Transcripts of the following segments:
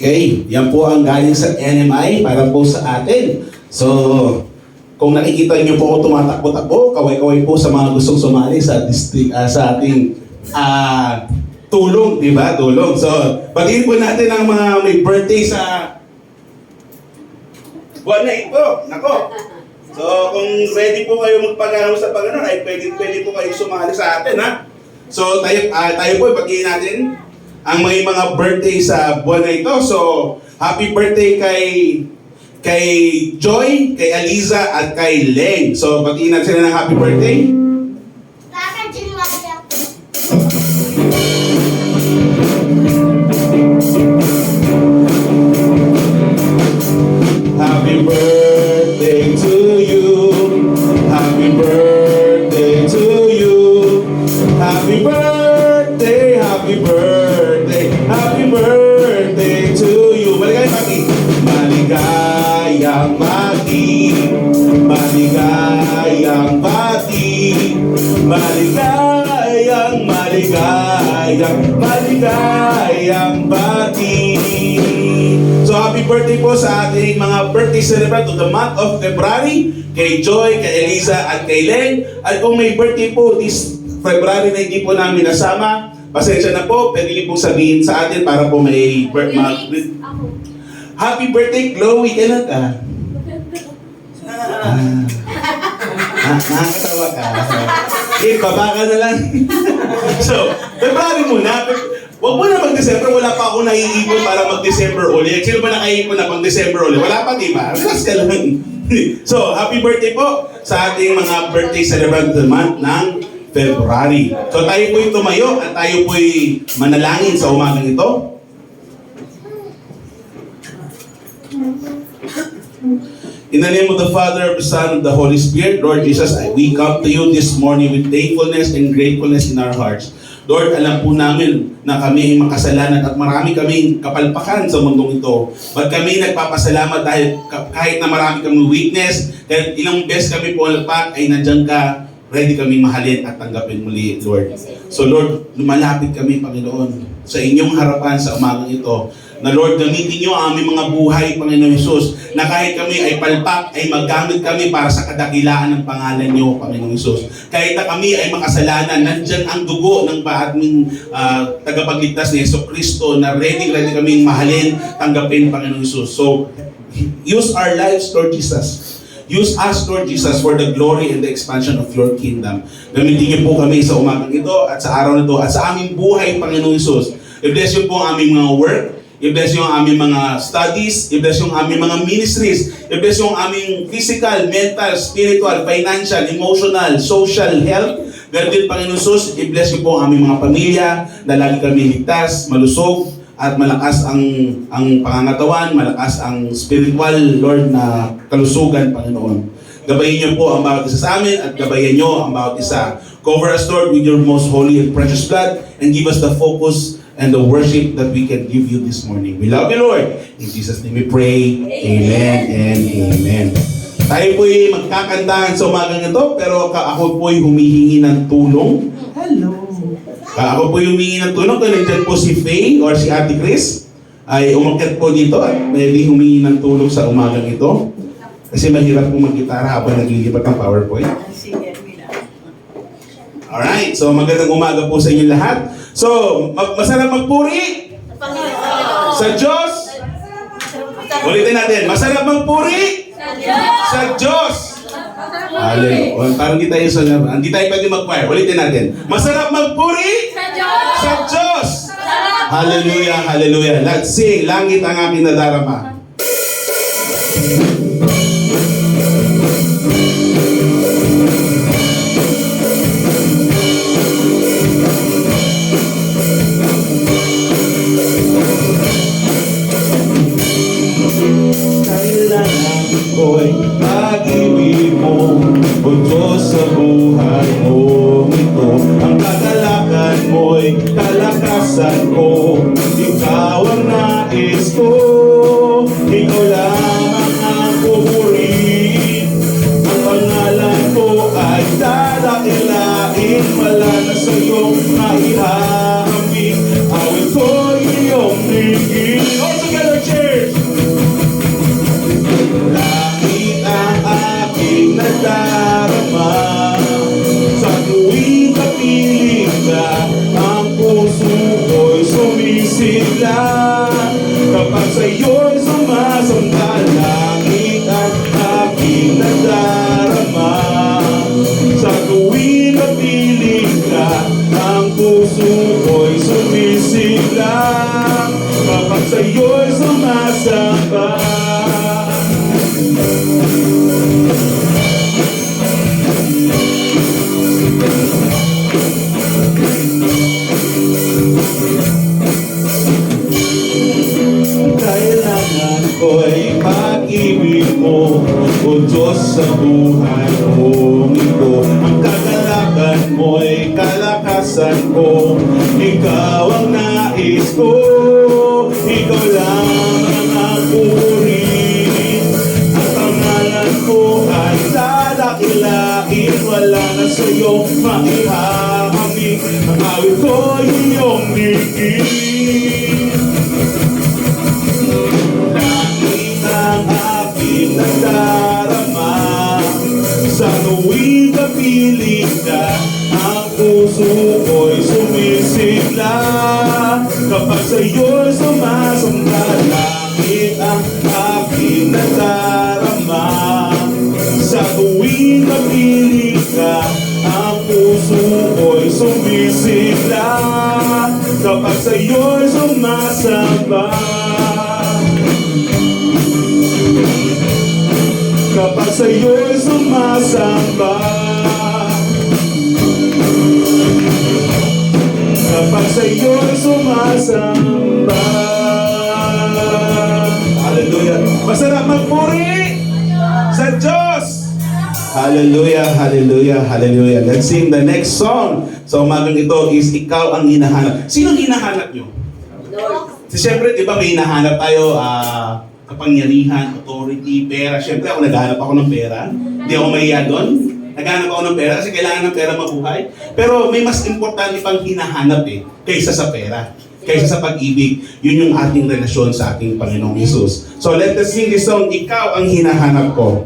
Okay, yan po ang galing sa NMI para po sa atin. So, kung nakikita niyo po ako tumatakbo-takbo, kaway-kaway po sa mga gustong sumali sa district, sa ating tulong, di ba? Tulong. So, batiin po natin ang mga may birthday sa buwan na ito. Nako. So, kung ready po kayo magpagano sa pagano, ay pwede po kayo sumali sa atin, ha? So, tayo po, batiin natin ang may mga birthday sa buwan na ito. So, happy birthday kay Joy, kay Aliza, at kay Leng. So, batiin natin sila ng happy birthday. Happy birthday to you. Happy birthday to you. Happy birthday, happy birthday, happy birthday to you. Maligayang bati. Maligayang bati. Maligayang bati. Maligayang bati. So happy birthday po sa ating mga birthday celebrant of the month of February, kay Joy, kay Eliza, at kay Len. At kung may birthday po this February na hindi po namin nasama, pasensya na po, pwede niyo pong sabihin sa atin para po may happy birthday, Chloe. Kailan ka? Nakakatawa ka. Okay, baba ka na lang. So, February muna. Huwag mo na mag-December, wala pa ako naiipon para mag-December ulit. Sino ba nakaipon na pag-December ulit? Wala pa, di ba? Relax ka lang. So, happy birthday po sa ating mga birthday celebrant of the month ng February. So, tayo po'y tumayo at tayo po'y manalangin sa umagang ito. In the name of the Father, of the Son, of the Holy Spirit, Lord Jesus, we come to you this morning with thankfulness and gratefulness in our hearts. Lord, alam po namin na kami ay makasalanan at marami kaming kapalpakan sa mundong ito. But kami nagpapasalamat dahil kahit na marami kaming weakness, kahit ilang beses kami po alpak, ay nandiyan ka, ready kaming mahalin at tanggapin muli, Lord. So Lord, lumalapit kami, Panginoon, sa inyong harapan sa umagang ito, na Lord, gamitin niyo ang aming mga buhay, Panginoon Hesus, na kahit kami ay palpak, ay maggamit kami para sa kadakilaan ng pangalan niyo, Panginoon Hesus. Kahit na kami ay makasalanan, nandyan ang dugo ng aming tagapagligtas ni Yeso Cristo, na ready kaming mahalin, tanggapin, Panginoon Hesus. So, use our lives, Lord Jesus. Use us, Lord Jesus, for the glory and the expansion of your kingdom. Gamitin niyo po kami sa umagang ito at sa araw na ito at sa aming buhay, Panginoon Hesus. I-bless niyo po ang aming mga work. I-bless yung aming mga studies, i-bless yung aming mga ministries, i-bless yung aming physical, mental, spiritual, financial, emotional, social health. Ganun din, Panginoon Jesus, i-bless yung po ang aming mga pamilya na lagi kami ligtas, malusog, at malakas ang pangangatawan, malakas ang spiritual, Lord, na kalusugan, Panginoon. Gabayin niyo po ang bawat isa sa amin at gabayan niyo ang bawat isa. Cover us, Lord, with your most holy and precious blood and give us the focus and the worship that we can give you this morning. We love you, Lord. In Jesus' name we pray. Amen and amen. Tayo po'y magkakantahan sa umagang ito, pero ako po'y humihingi ng tulong. Hello. Ako po'y humihingi ng tulong. Kung nandiyan po si Faye or si Ate Chris, ay umakyat po dito at pwede humingi ng tulong sa umagang ito. Kasi mahirap po mag-gitara habang naglilipat ng PowerPoint. Alright, so magandang umaga po sa inyo lahat. So, masarap magpuri sa Diyos. Ulitin natin, masarap magpuri sa Diyos. Hallelujah. Parang hindi tayo pwede mag-choir. Ulitin natin, masarap magpuri sa Diyos. Hallelujah, hallelujah. Let's sing, langit ang aking nadarama. Kailangan ko'y pag-ibig mo, o Diyos sa buhay mo ito. Ang kagalakan mo'y kalakasan ko, ikaw ang nais ko, ikaw lang ang pupurihin. Ang pangalan ko ay dalakilain, wala na sa iyong maihahambing. Awit ko'y iyong nigin. All together, Kapag sa'yo'y sumasamba, langit at aking nadarama. Sa tuwing napiling ka, ang puso ko'y sumisigla. Kapag sa'yo'y sumasamba. Kailangan ko'y pag-ibig mo, o Diyos sa buhay kong ito. Ang kagalakan mo'y kalakasan ko, ikaw ang nais ko, ikaw lang ang akurin. Ang pangalan ko ay dadakilain, wala na sa'yo maihahamig. Ang awit ko iyong bigin. Nadarama sa tuwing kapiling ka, ang puso ko'y sumisigla. Kapag sa'yo'y sumasamba, langit ang aking nadarama. Sa tuwing kapiling ka, ang puso ko'y sumisigla. Kapag sa'yo'y sumasamba. Kapag sa'yo'y sumasamba. Kapag sa'yo'y sumasamba. Hallelujah. Masarap magpuri sa Diyos. Hallelujah, hallelujah, hallelujah. Let's sing the next song. So umagang ito is Ikaw ang Hinahanap. Sinong hinahanap nyo? So, siyempre, di ba may hinahanap tayo, kapangyarihan, authority, pera. Siyempre ako naghahanap ako ng pera. Hindi ako mahiya doon. Naghahanap ako ng pera kasi kailangan ng pera mabuhay. Pero may mas importante pang hinahanap kaysa sa pera. Kaysa sa pag-ibig. Yun yung ating relasyon sa ating Panginoong Hesus. So let us sing this song, Ikaw ang Hinahanap Ko.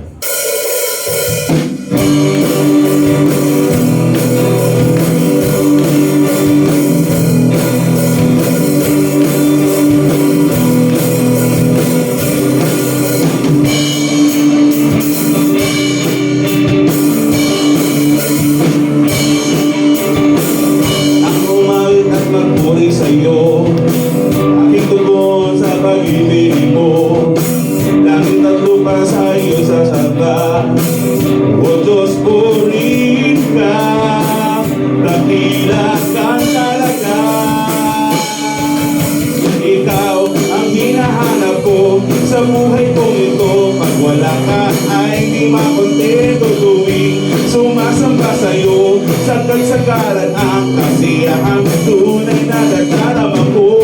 Sa buhay kong ito, pag wala ka ay di makontento tuwing sumasamba sa'yo. Sagad-sagaran ang kasiyahan, tunay na nagdarama ko.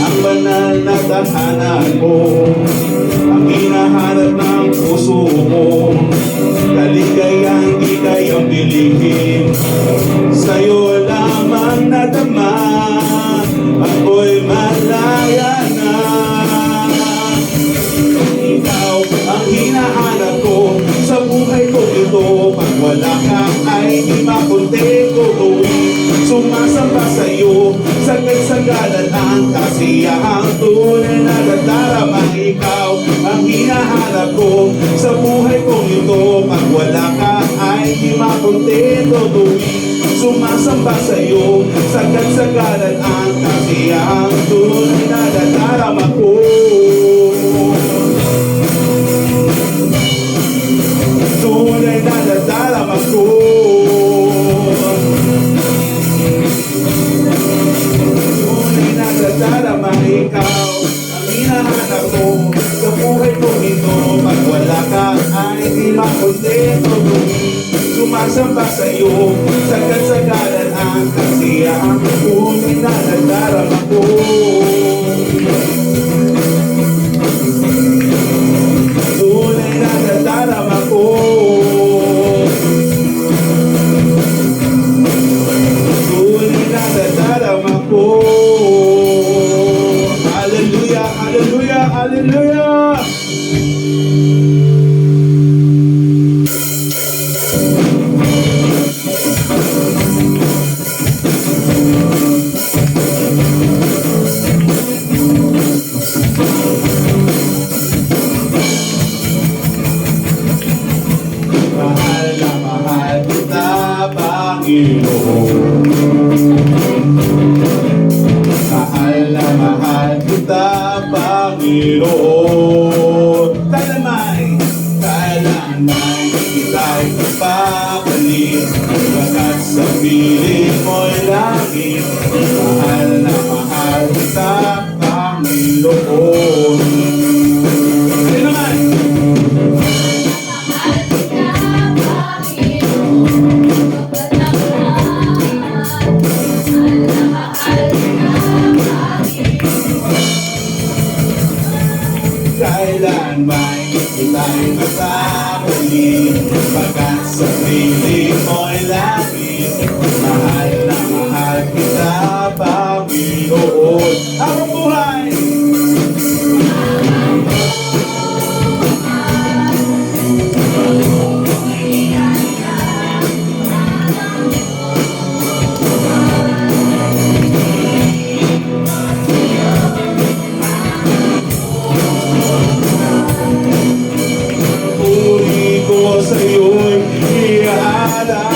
Ang banal na tahanan mo, ang hinahanap ng puso mo. Kaligayang di kayang bilihin, sa'yo lamang nadama, ako'y malaya na. Ikaw ang hinahanap ko sa buhay ko ito. Pag wala ka ay di makontento tuwing sumasamba sa'yo. Sagad-sagaran ang kasiyahang tunay na nagdarama. Ikaw ang hinahanap ko sa buhay ko ito. Pag wala ka ay di makontento tuwing sumasamba sa'yo. Sagad-sagaran ang kasiyahang tunay na nagdarama ko. Tunay na nagdarama ko. Tunay na nagdarama. Ikaw ang hinahanap ko sa buhay ko ito. Pag wala ka ay di makontento tuwing sumasamba sa'yo. Sagad-sagaran ang kasiyahang tunay na nagdarama ko. Tunay na nagdarama ko. Tunay na nagdarama ko. Hallelujah, hallelujah, hallelujah. Panginoon. Mahal na mahal kita, Panginoon. Kailanman kita'y papalit, pagkat sa piling mo'y langit. Mahal na mahal kita, Panginoon. Ano naman? Kailanman kita'y magpapalit, pagkat sa piling mo'y langit. Mahal na mahal kita, Panginoon. Habang buhay! Puri ko sa'yo'y iaalay.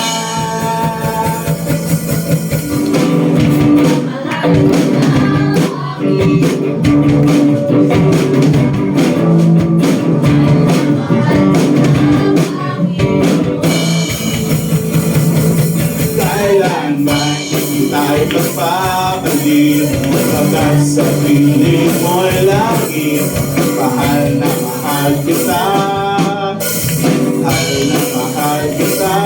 Kailanman kita'y magpapalit, pagkat sa piling mo'y langit. Mahal na mahal kita, mahal na mahal kita,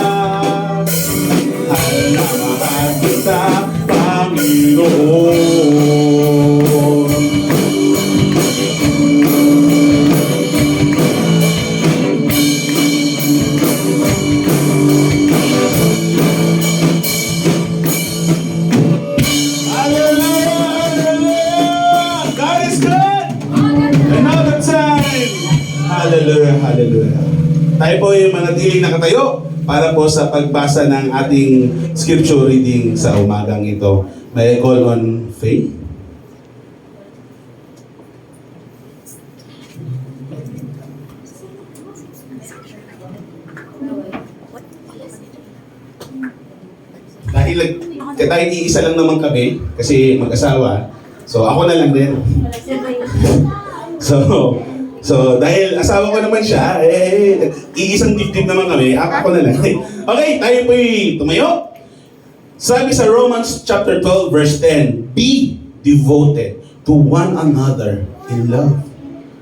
mahal na mahal kita, Panginoon. Hallelujah! Hallelujah! God is good! Another time! Hallelujah! Hallelujah! Tayo po ay manatiling nakatayo para po sa pagbasa ng ating scripture reading sa umagang ito. May I call on Faith? Dahil kahit iisa lang naman kami, kasi mag-asawa, so ako na lang din. So dahil asawa ko naman siya, iisang dibdib naman kami, ako na lang. Okay, tayo po'y tumayo. Sabi sa Romans chapter 12 verse 10, be devoted to one another in love.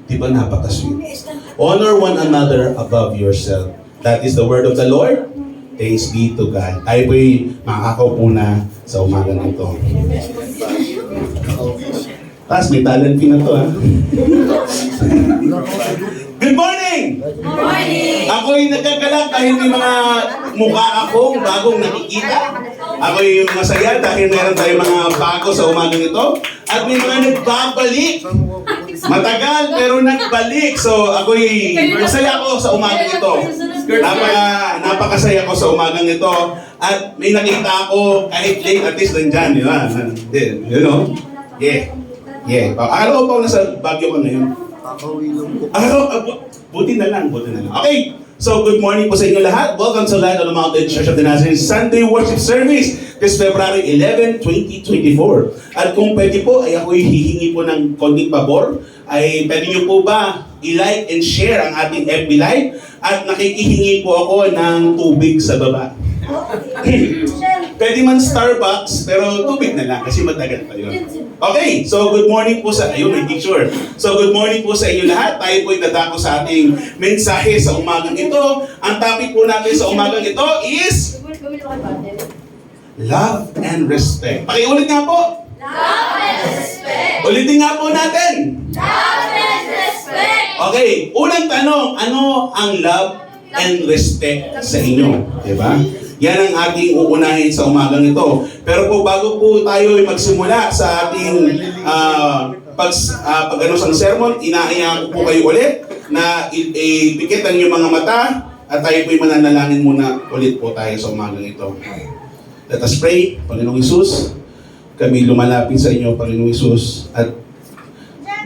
Di ba napaka-sweet? Honor one another above yourself. That is the word of the Lord. Thanks be to God. Tayo po'y makakaupo na sa umaga nito. Tapos may talent fee na to, ha? Good morning! Good morning! Ako'y nagkagalak dahil may mga mukha akong bagong nakikita. Ako'y masaya dahil meron tayong mga bago sa umagang ito. At may mga nagbabalik. Matagal pero nagbalik. So ako'y masaya ako sa umagang ito. Napakasaya ko sa umagang ito. At may nakita ako kahit late at least nandyan. Di ba? You know? Yeah. Akala ko pa nasa Baguio ka ngayon. Buti na lang. Okay. So, good morning po sa inyo lahat. Welcome to Light on the Mountain Church of the Nazarene Sunday Worship Service this February 11, 2024. At kung pwede po, ay ako'y hihingi po ng konting pabor. Ay pwede niyo po ba i-like and share ang ating FB Live? At nakikihingi po ako ng tubig sa baba. Pwede man Starbucks, pero tubig na lang kasi matagal pa yun. Okay, so good morning po sa, ayun, may picture. So good morning po sa inyo lahat. Tayo po'y dadako sa ating mensahe sa umagang ito. Ang topic po natin sa umagang ito is love and respect. Pakiulit nga po. Love and respect! Ulitin nga po natin. Love and respect! Okay, unang tanong, ano ang love and respect sa inyo? Diba? Yan ang ating uunahin sa umagang ito. Pero po bago po tayo magsimula sa ating pag-ano sa sermon, inaaya ko po kayo ulit na ipikit ang inyong mga mata at tayo po'y mananalangin muna ulit po tayo sa umagang ito. Let us pray. Panginoong Hesus, kami lumalapit sa inyo, Panginoong Hesus, at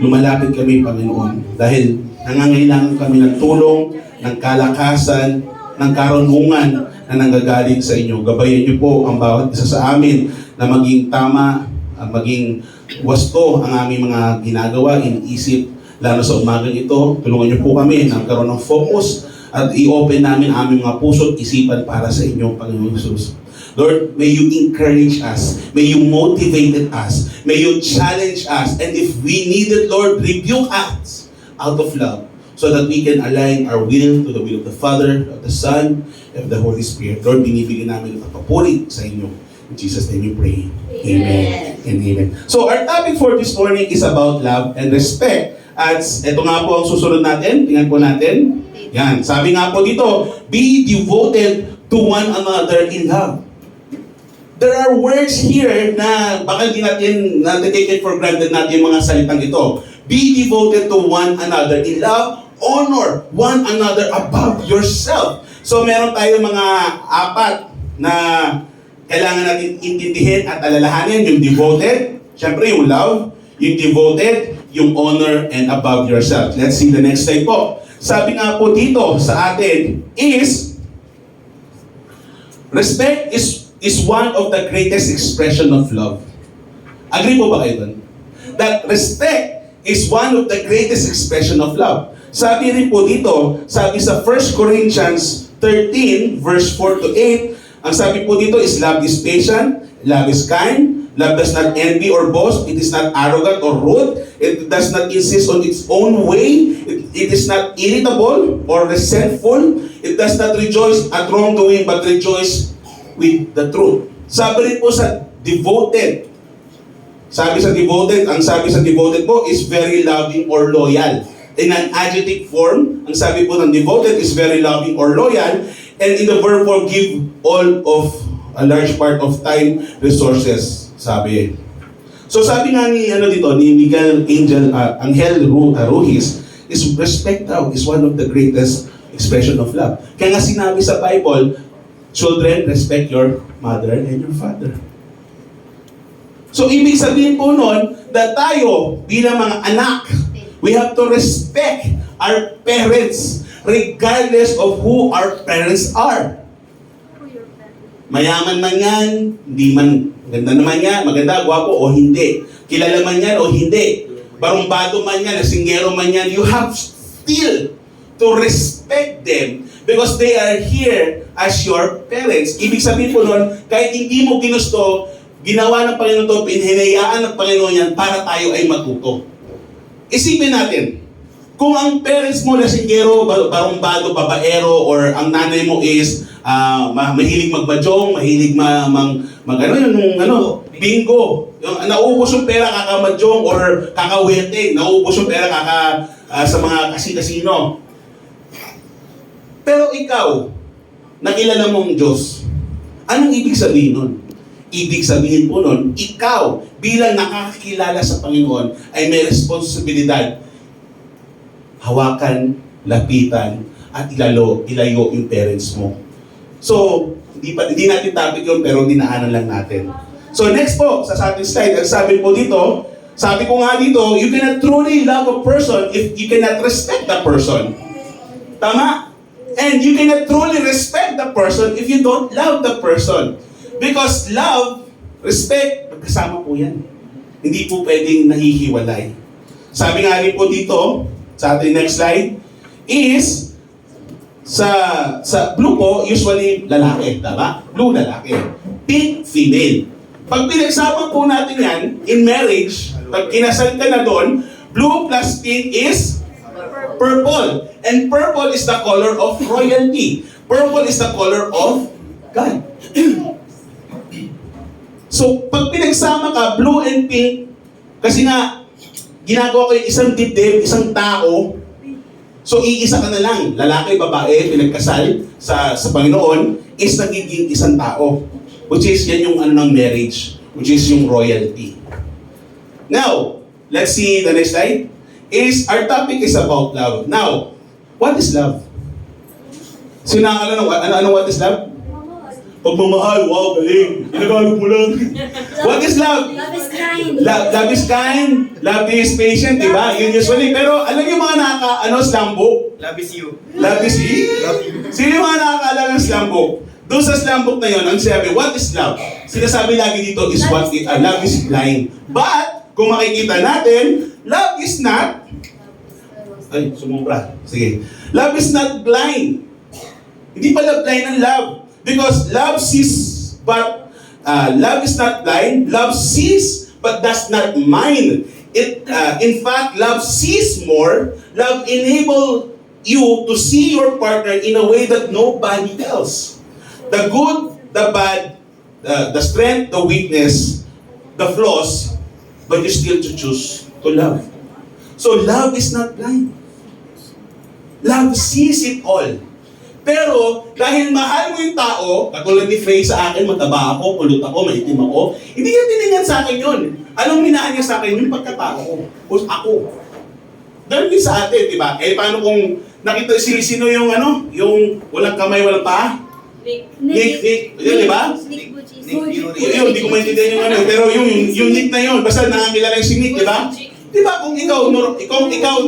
lumalapit kami, Panginoon, dahil nangangailangan kami ng tulong, ng kalakasan, ng karunungan na nanggagaling sa inyo. Gabayan niyo po ang bawat isa sa amin na maging tama, maging wasto ang aming mga ginagawa, iniisip, lalo sa umagang ito. Tulungan niyo po kami na magkaroon ng focus at i-open namin ang aming mga puso at isipan para sa inyo, Panginoon Jesus. Lord, may you encourage us. May you motivate us. May you challenge us. And if we need it, Lord, rebuke us out of love so that we can align our will to the will of the Father, of the Son, and of the Holy Spirit. Lord, binibigyan namin ng papuri sa inyo. In Jesus' name we pray. Amen. And amen. So our topic for this morning is about love and respect. At ito nga po ang susunod natin. Tingnan po natin. Yan. Sabi nga po dito, be devoted to one another in love. There are words here na baka hindi natin take it for granted natin yung mga salitang ito. Be devoted to one another in love. Honor one another above yourself. So meron tayo mga apat na kailangan natin intindihin at alalahanin. Yung devoted, syempre yung love, yung devoted, yung honor, and above yourself. Let's see the next slide po. Sabi nga po dito sa atin is, respect is one of the greatest expression of love. Agree po ba kayo dun? That respect is one of the greatest expression of love. Sabi rin po dito, sabi sa 1 Corinthians 13, verse 4 to 8, ang sabi po dito is love is patient, love is kind, love does not envy or boast, it is not arrogant or rude, it does not insist on its own way, it is not irritable or resentful, it does not rejoice at wrongdoing but rejoice with the truth. Sabi rin po sa devoted, ang sabi sa devoted po is very loving or loyal. In an adjective form, ang sabi po ng devoted is very loving or loyal, and in the verb form, give all of a large part of time, resources, sabi. So sabi nga ni Miguel Angel Ruiz, is respect daw is one of the greatest expression of love. Kaya nga sinabi sa Bible, children, respect your mother and your father. So ibig sabihin po nun, that tayo bilang mga anak, we have to respect our parents regardless of who our parents are. Mayaman man yan, hindi man, ganda naman yan, maganda, gwapo o hindi. Kilala man yan o hindi. Barumbado man yan, lasinggero man yan, you have still to respect them because they are here as your parents. Ibig sabihin po nun, kahit hindi mo ginusto, ginawa ng Panginoon to, pinhinayaan ng Panginoon yan para tayo ay matuto. Isipin natin, kung ang parents mo lasinggero, barumbado, babaero, or ang nanay mo is mahilig magmajong, mahilig bingo. Yung, naubos yung pera kakamajong or kakawete, naubos yung pera sa mga kasi-kasino. Pero ikaw, nakilala mong Diyos, anong ibig sabihin nun? Ibig sabihin po nun, ikaw bilang nakakakilala sa Panginoon ay may responsibilidad hawakan, lapitan, at ilayo yung parents mo. So, hindi natin topic yun, pero dinaanan lang natin. So next po, sa ating slide, ang sabi po dito, sabi ko nga dito, you cannot truly love a person if you cannot respect the person. Tama? And you cannot truly respect the person if you don't love the person. Because love, respect, magkasama po yan. Hindi po pwedeng nahihiwalay. Sabi nga rin po dito, sa ating next slide, is sa blue po, usually lalaki, tama? Blue, lalaki. Pink, female. Pag pinagsama po natin yan, in marriage, pag kinasal ka na doon, blue plus pink is purple. And purple is the color of royalty. Purple is the color of God. So, pag pinagsama ka, blue and pink, kasi nga, ginagawa ko yung isang dibdib, isang tao, so iisa ka na lang, lalaki, babae, pinagkasal sa Panginoon, is nagiging isang tao. Which is, yan yung ng marriage, which is yung royalty. Now, let's see the next slide. Our topic is about love. Now, what is love? Sino ano what is love? Pagmamahal, wow, galing. Inagalog mo lang. What is love? Love is kind. Love is kind. Love is patient, di ba? Yun usually. Pero alam yung mga slambo? Love is you. Love is you? Love you. Sino yung mga slam book. Doon sa slam book na yun, ang sabi, what is love? Sinasabi lagi dito is love is blind. But, kung makikita natin, love is not, ay, sumubra. Sige. Love is not blind. Hindi pala blind ang love. Because love sees, but love is not blind. Love sees, but does not mind. In fact, love sees more. Love enable you to see your partner in a way that nobody else. The good, the bad, the strength, the weakness, the flaws, but you still to choose to love. So love is not blind. Love sees it all. Pero dahil mahal mo yung tao, katulad ni Faye sa akin, mataba ako, kulot ako, maitim ako, hindi niya tinignan sa akin yun. Anong minaan niya sa akin? Yung pagkatao ko. Ako. Ganun din sa atin, di ba? Eh, paano kung nakita sino yung yung walang kamay, walang paa? Nick. Yun, di ba? Yun, hindi ko maintindihan yung pero yung Nick na yun, basta nakakilala yung si Nick, di ba? Di ba kung ikaw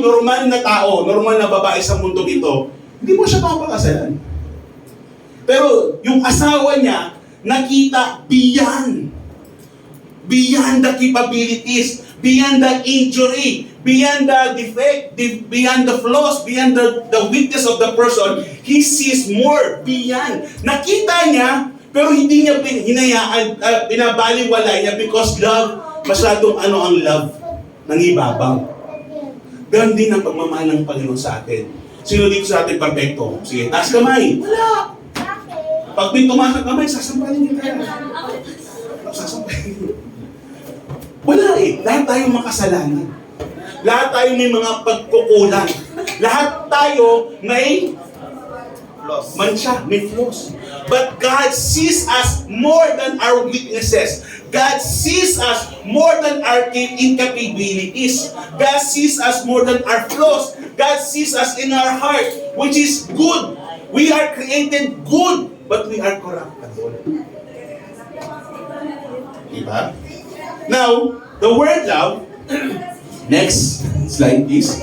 normal na tao, normal na babae sa mundo ito, hindi mo siya papakasalan. Pero yung asawa niya, nakita beyond the capabilities, beyond the injury, beyond the defect, beyond the flaws, beyond the weakness of the person, he sees more beyond. Nakita niya, pero hindi niya binabaliwala niya because love, masyadong ang love, nangibabaw. Ganon din ang pagmamahal ng Panginoon sa atin. Sino dito sa atin perfecto? Sige, taas kamay. Wala! Pag may tumaas ang kamay, sasampalin niya tayo. Sasampalin. Wala eh. Lahat tayo makasalanan. Lahat tayo may mga pagkukulang. Lahat tayo may mancha, may flaws. But God sees us more than our weaknesses. God sees us more than our incapabilities. God sees us more than our flaws. God sees us in our heart, which is good. We are created good, but we are corruptible. Diba? Now, the word love, next slide please.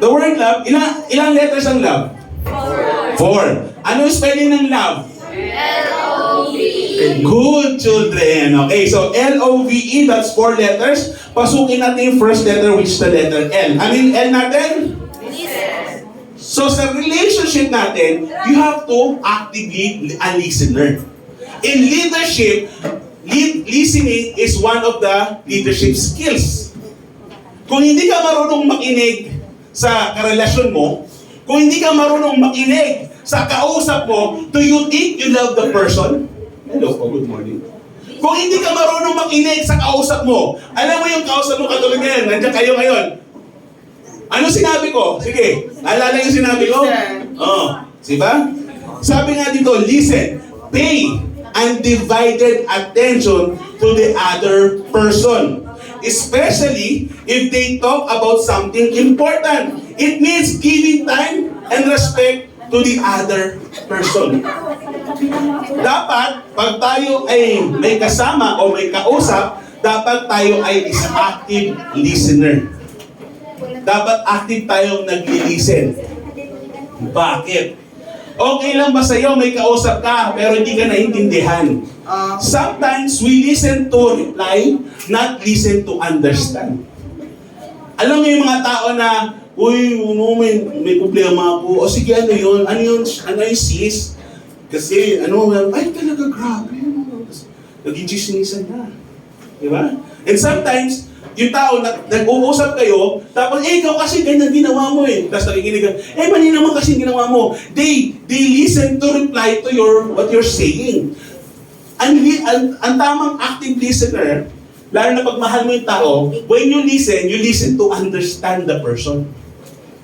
The word love, ilang letters ang love? 4. Ano yung spelling ng love? L-O-V-E. Good children. Okay, so L-O-V-E, that's 4 letters. Pasukin natin yung first letter, which is the letter L. Ano yung L natin? Listen. So sa relationship natin, you have to actively be a listener. In leadership, listening is one of the leadership skills. Kung hindi ka marunong makinig sa karelasyon mo, kung hindi ka marunong makinig sa kausap mo, do you think you love the person? Hello po, good morning. Kung hindi ka marunong makinig sa kausap mo, alam mo yung kausap mo katulad ngayon, nandiyan kayo ngayon. Ano sinabi ko? Sige, naalala yung sinabi ko? Diba? Sabi nga dito, listen, pay undivided attention to the other person. Especially if they talk about something important. It means giving time and respect to the other person. Dapat, pag tayo ay may kasama o may kausap, dapat tayo ay is active listener. Dapat active tayong nag-listen. Bakit? Okay lang ba sa'yo may kausap ka pero hindi ka naintindihan? Sometimes we listen to reply, not listen to understand. Alam mo yung mga tao na, uy, may problema ako. O sige, ano yun? Ano yung sis? Kasi, ay talaga grabe. Nag-i-chismisan na. Diba? And sometimes, yung tao, nag-uusap kayo, tapos, ikaw kasi ganyan ginawa mo eh. Tapos nakikinig ka, mali naman kasi ginawa mo. They listen to reply to what you're saying. Ang tamang active listener, lalo na pagmahal mo yung tao, when you listen to understand the person.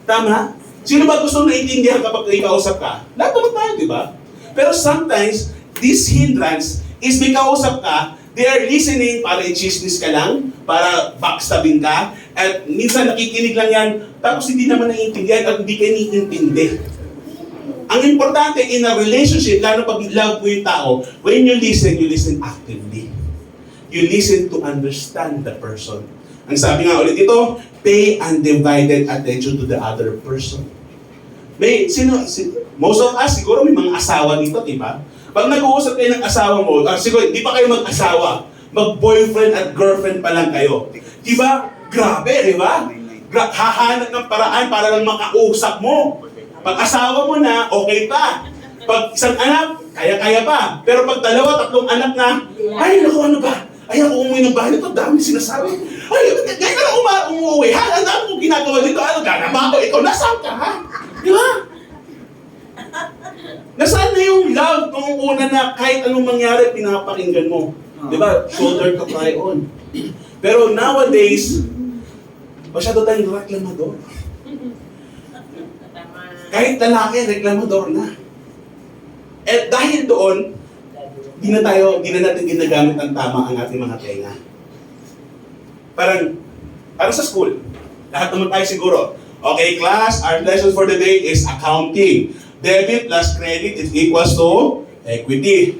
Tama? Sino ba gusto naiintindihan kapag kausap ka? Lahat naman tayo, di ba? Pero sometimes, this hindrance is may kausap ka, they are listening para i-chismis ka lang, para backstabbing ka, at minsan nakikinig lang yan, tapos hindi naman naiintindihan at hindi ka naiintindi. Ang importante in a relationship, lalo pag love mo yung tao, when you listen actively. You listen to understand the person. Ang sabi nga ulit ito, pay undivided attention to the other person. Most of us, siguro may mga asawa dito, di ba? Pag nag-uusap kayo ng asawa mo, siguro, di pa kayo mag-asawa, mag-boyfriend at girlfriend pa lang kayo. Di ba? Grabe, di ba? Hahanap ng paraan para lang makausap mo. Pag asawa mo na, okay pa. Pag isang anak, kaya-kaya pa. Pero pag dalawa, tatlong anak na, ay, naku, ano ba? Ay, ako umuwi ng bahay nito, dami sinasabi. Ay, ngayon ka na umuwi, ha? Ang dami kong ginagawa dito, ano, gagamba ko, ikaw, nasaan ka, ha? Di ba? Nasaan na yung love nung una na kahit anong mangyari, pinapakinggan mo? Di ba? Shoulder to cry on. Pero nowadays, masyado tayong reklamador. Kahit lalaki, reklamador na. At dahil doon, di na natin ginagamit ang tama ang ating mga tenga. Parang sa school, lahat naman tayo siguro. Okay, class, our lesson for the day is accounting. Debit plus credit is equals to equity.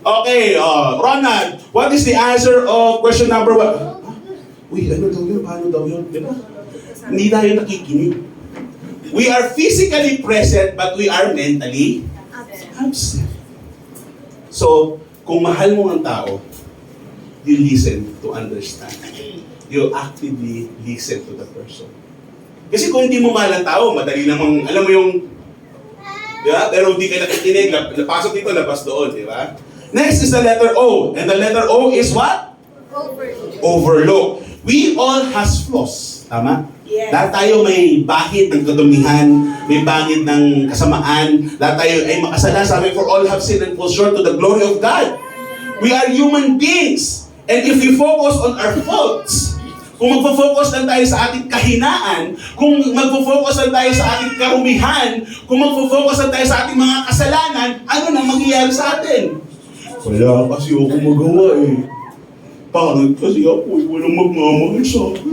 Okay, Ronald, what is the answer of question number 1? Uy, ano daw yun? Paano daw yun? Diba? Hindi tayo nakikinig. We are physically present, but we are mentally absent. So, kung mahal mo ang tao, you listen to understand. You actively listen to the person. Kasi kung hindi mo mahal ang tao, madali namang, alam mo yung, di ba? Pero hindi ka nakikinig, napasok dito, labas doon, di ba? Next is the letter O. And the letter O is what? Overlook. We all has flaws. Tama? Yes. Lahat tayo may bahid ng kadumihan, may bahid ng kasamaan. Lahat tayo ay makasala. Sabi, for all have sinned and fall short to the glory of God. We are human beings. And if we focus on our faults, kung magpo-focus lang tayo sa ating kahinaan, kung magpo-focus lang tayo sa ating karumihan, kung magpo-focus lang tayo sa ating mga kasalanan, ano na mangyayari sa atin? Wala kasi ako magawa eh. Parang kasi ako eh, walang magmamahal sa akin.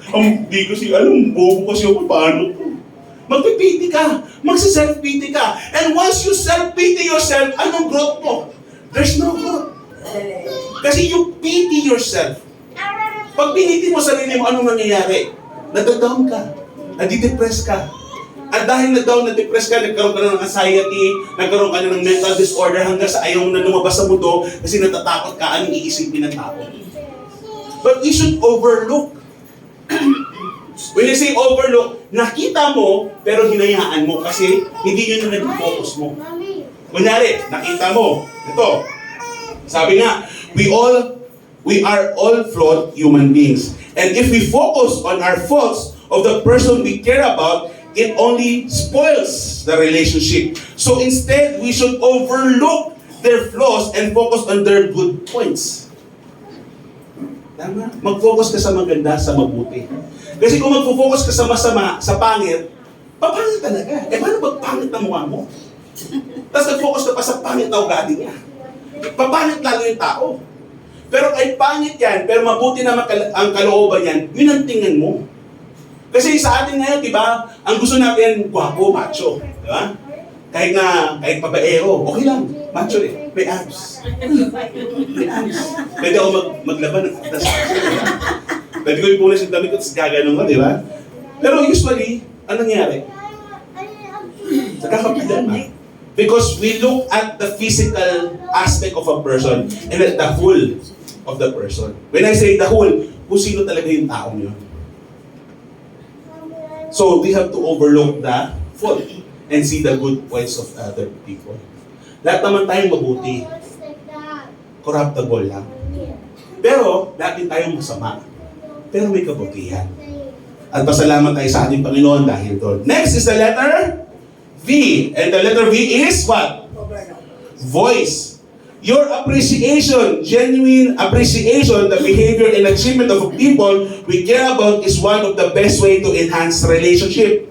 Ang di kasi alam, bobo kasi ako, paano to? Magpipiti ka, magsi-self-pity ka. And once you self-pity yourself, anong growth mo? There's no growth. Kasi you pity yourself. Pag piniti mo sarili mo, anong nangyayari? Nag-down ka, nadi-depress ka. At dahil na-down, na-depress ka, nagkaroon ka na ng anxiety, nagkaroon ka na ng mental disorder hanggang sa ayaw mo na lumabas sa mundo kasi natatakot ka anong iisipin ng tao. But we should overlook. When you say overlook, nakita mo, pero hinayaan mo kasi hindi yun ang nag-focus mo. Kunyari, nakita mo, ito, sabi nga, we are all flawed human beings. And if we focus on our faults of the person we care about, it only spoils the relationship. So instead, we should overlook their flaws and focus on their good points. Tama? Mag-focus ka sa maganda, sa mabuti. Kasi kung mag-focus ka sa masama, sa pangit, papangit talaga. Eh, paano pagpangit na mukha mo? Tapos nag-focus ka pa sa pangit na ugali niya. Papangit lalo yung tao. Pero kahit pangit yan, pero mabuti naman ang kalooban yan, yun ang tingin mo. Kasi sa atin ngayon, di ba, ang gusto natin, gwapo, macho. Di ba? Kahit babaero, okay lang. Macho eh. May abs. May abs. Pwede ako maglaban ng atas. Pwede ko ipunas yung damit ko, tapos gaganong ko, di ba? Pero usually, anong nangyari? Nagkakaproblema. Because we look at the physical aspect of a person and at the whole of the person. When I say the whole, kung sino talaga yung taong yun. So we have to overlook the fault and see the good points of other people. Lahat naman tayong mabuti. Corruptible lang. Pero, lahat din tayong masama. Pero may kabutihan. At pasalamat tayo sa ating Panginoon dahil doon. Next is the letter V. And the letter V is what? Voice. Your appreciation, genuine appreciation, the behavior and achievement of people we care about is one of the best way to enhance relationship.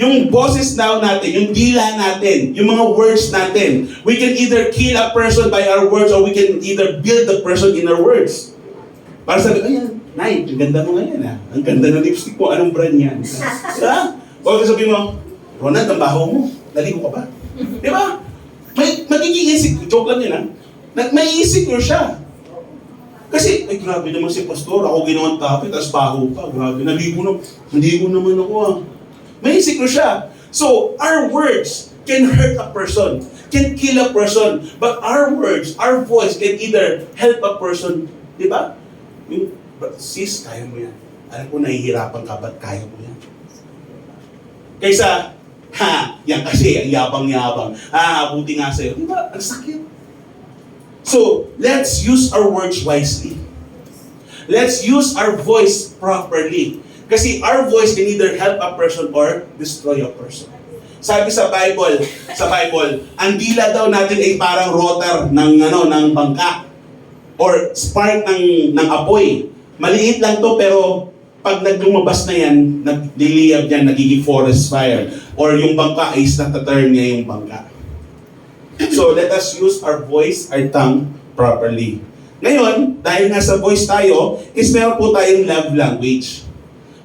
Yung boses now natin, yung dila natin, yung mga words natin, we can either kill a person by our words or we can either build the person in our words. Para sabi, ayan, Nay, ang ganda mo ngayon ah. Ang ganda ng lipstick mo, anong brand yan? Diba? O sabi mo, Ronald, ang baho mo, naligo ka ba? Diba? Magiging insecure, joke lang yun ha? May insecure siya. Kasi, ay grabe naman si pastor, ako ginawang topic, tapos baho pa, grabe, naligo naman ako ah. May insecure siya. So, our words can hurt a person, can kill a person, but our words, our voice can either help a person, di ba? Yung, sis, kaya mo yan. Alam ko, nahihirapan ka, ba't kaya mo yan? Kaysa, yan kasi, ang yabang-yabang. Buti nga sa'yo. Di ba? Ang sakit. So, let's use our words wisely. Let's use our voice properly. Kasi our voice can either help a person or destroy a person. Sabi sa Bible, ang dila daw natin ay parang rotor ng bangka or spark ng apoy. Maliit lang to pero pag naglumabas na yan, nagliliyab yan, nagiging forest fire. Or yung bangka ay nataturn niya yung bangka. So let us use our voice, our tongue properly. Ngayon, dahil nasa voice tayo, is meron po tayong love language.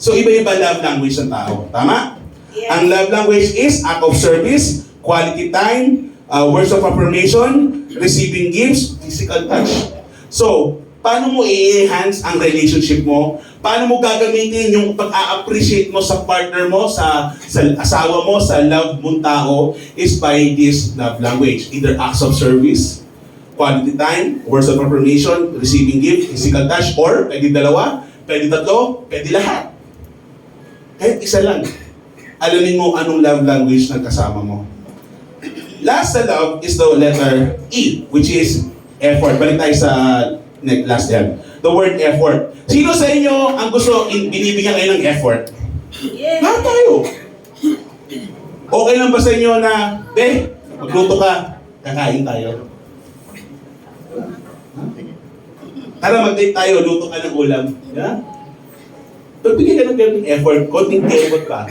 So iba-iba love language ng tao. Tama? Yes. Ang love language is act of service, quality time, words of affirmation, receiving gifts, physical touch. So, paano mo i-enhance ang relationship mo? Paano mo gagamitin yung pag-a-appreciate mo sa partner mo, sa asawa mo, sa love mong tao is by this love language. Either acts of service, quality time, words of affirmation, receiving gift, physical touch, or pwede dalawa, pwede tatlo, pwede lahat. Kahit isa lang. Alamin mo anong love language ng kasama mo. Last sa love is the letter E, which is effort. Balik tayo sa last yan. The word effort. Sino sa inyo ang gusto binibigyan kayo ng effort? Yes. Lahat tayo. Okay lang ba sa inyo na, magluto ka, kakain tayo? Tara, mag-date tayo, luto ka ng ulam. Yeah? Pagbigyan ka ng ganitong effort, konting effort pa.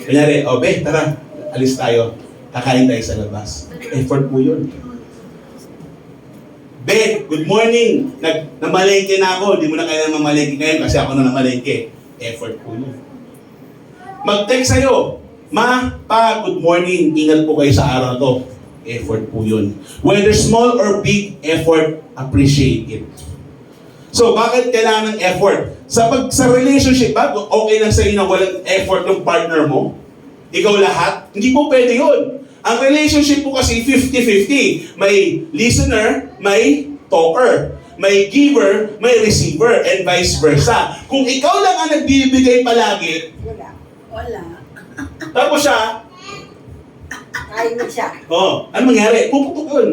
Kanyari, tara, alis tayo. Kakain tayo sa labas. Effort mo yun. Good morning. Namalengke na ako. Hindi mo na kailangan mamalengke ngayon kasi ako na namalengke. Effort po yun. Mag-text sa'yo. Good morning. Ingat po kayo sa araw na to. Effort po yun. Whether small or big effort, appreciate it. So, bakit kailangan ng effort? Sa relationship, okay lang sa'yo na walang effort ng partner mo? Ikaw lahat? Hindi po pwede yun. Ang relationship po kasi 50-50. May listener, may talker. May giver, may receiver, and vice versa. Kung ikaw lang ang nagbibigay palagi, Wala. tapos siya, Kain na siya. ano mangyari? Puputok yun.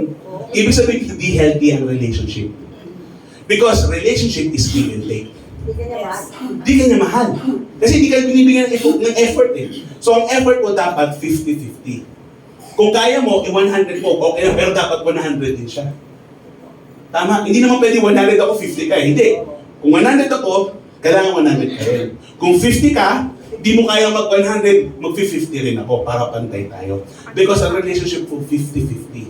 Ibig sabihin, hindi healthy ang relationship. Because relationship is give and take. Hindi ka niya mahal. Hindi ka niya mahal. Kasi hindi ka binibigyan ng effort eh. So ang effort mo dapat 50-50. Kung kaya mo, 100 mo, okay lang, pero dapat 100 din siya. Tama? Hindi naman pwede 100 ako, 50 ka. Hindi. Kung 100 ako, kailangan 100 ka rin. Kung 50 ka, di mo kaya mag-100, mag-50 rin ako para pantay tayo. Because ang relationship po 50-50.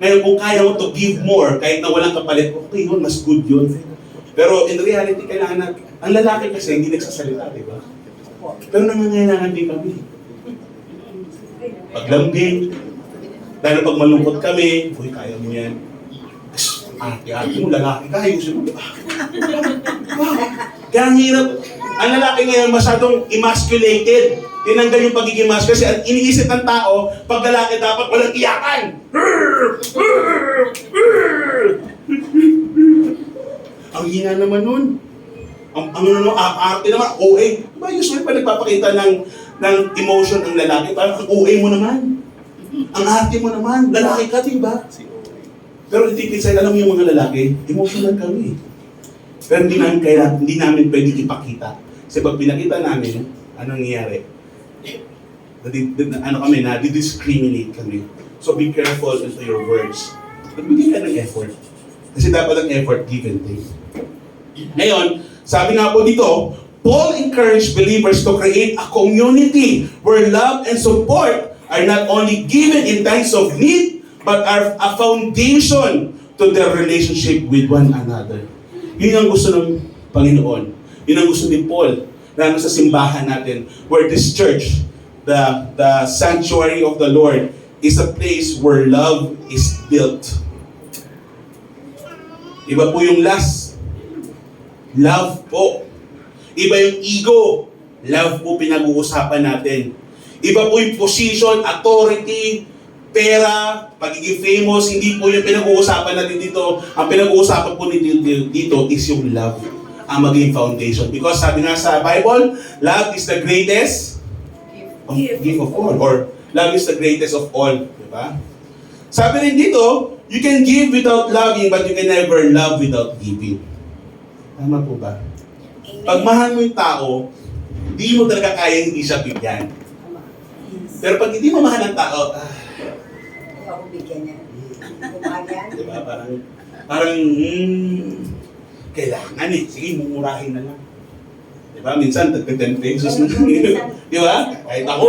Ngayon, kung kaya mo to give more, kahit na walang kapalit, okay yun, mas good yun. Pero in reality, kailangan na, ang lalaki kasi hindi nagsasalita, di ba? Pero nangangailangan din kami. Paglambing, dahil pag malungkot kami, uy, kaya mo yan. Ate mo, lalaki ka, ayusin mo. Kaya ang hirap. Ang lalaki ngayon masyadong emasculated. Tinanggal yung pagiging masculine kasi ang iniisip ng tao, pag lalaki dapat walang iyakan. Ang hina naman nun. Ang arte naman, OA. Diba usually pa nagpapakita ng emotion ng lalaki, parang ang OA mo naman. Ang arte mo naman, lalaki ka, diba? Pero alam mo yung mga lalaki, emotional kami. Pero hindi namin pwede ipakita. Kasi pag pinakita namin, anong nangyayari? Discriminate kami. So be careful into your words. Magbigay ka ng effort. Kasi dapat ang effort give and take. Ngayon, sabi nga po dito, Paul encouraged believers to create a community where love and support are not only given in times of need, but are a foundation to their relationship with one another. Yun ang gusto ng Panginoon. Yun ang gusto ni Paul, lalo sa simbahan natin, where this church, the sanctuary of the Lord, is a place where love is built. Iba po yung lust. Love po. Iba yung ego. Love po pinag-uusapan natin. Iba po yung position, authority, pera, pagiging famous. Hindi po yung pinag-uusapan natin dito. Ang pinag-uusapan po dito is yung love. Ang maging foundation. Because sabi nga sa Bible, love is the greatest gift of all. Or love is the greatest of all. Diba? Sabi rin dito, you can give without loving, but you can never love without giving. Tama po ba? Pag mahal mo yung tao, hindi mo talaga kaya hindi siya bigyan. Pero pag hindi mo mahal ang tao, Ayoko bigyan niya. Bumagyan. diba? Parang, kailangan eh. Sige, mumurahin na lang. Diba? Minsan, tagka 10 pesos na lang. Diba? Kahit ako.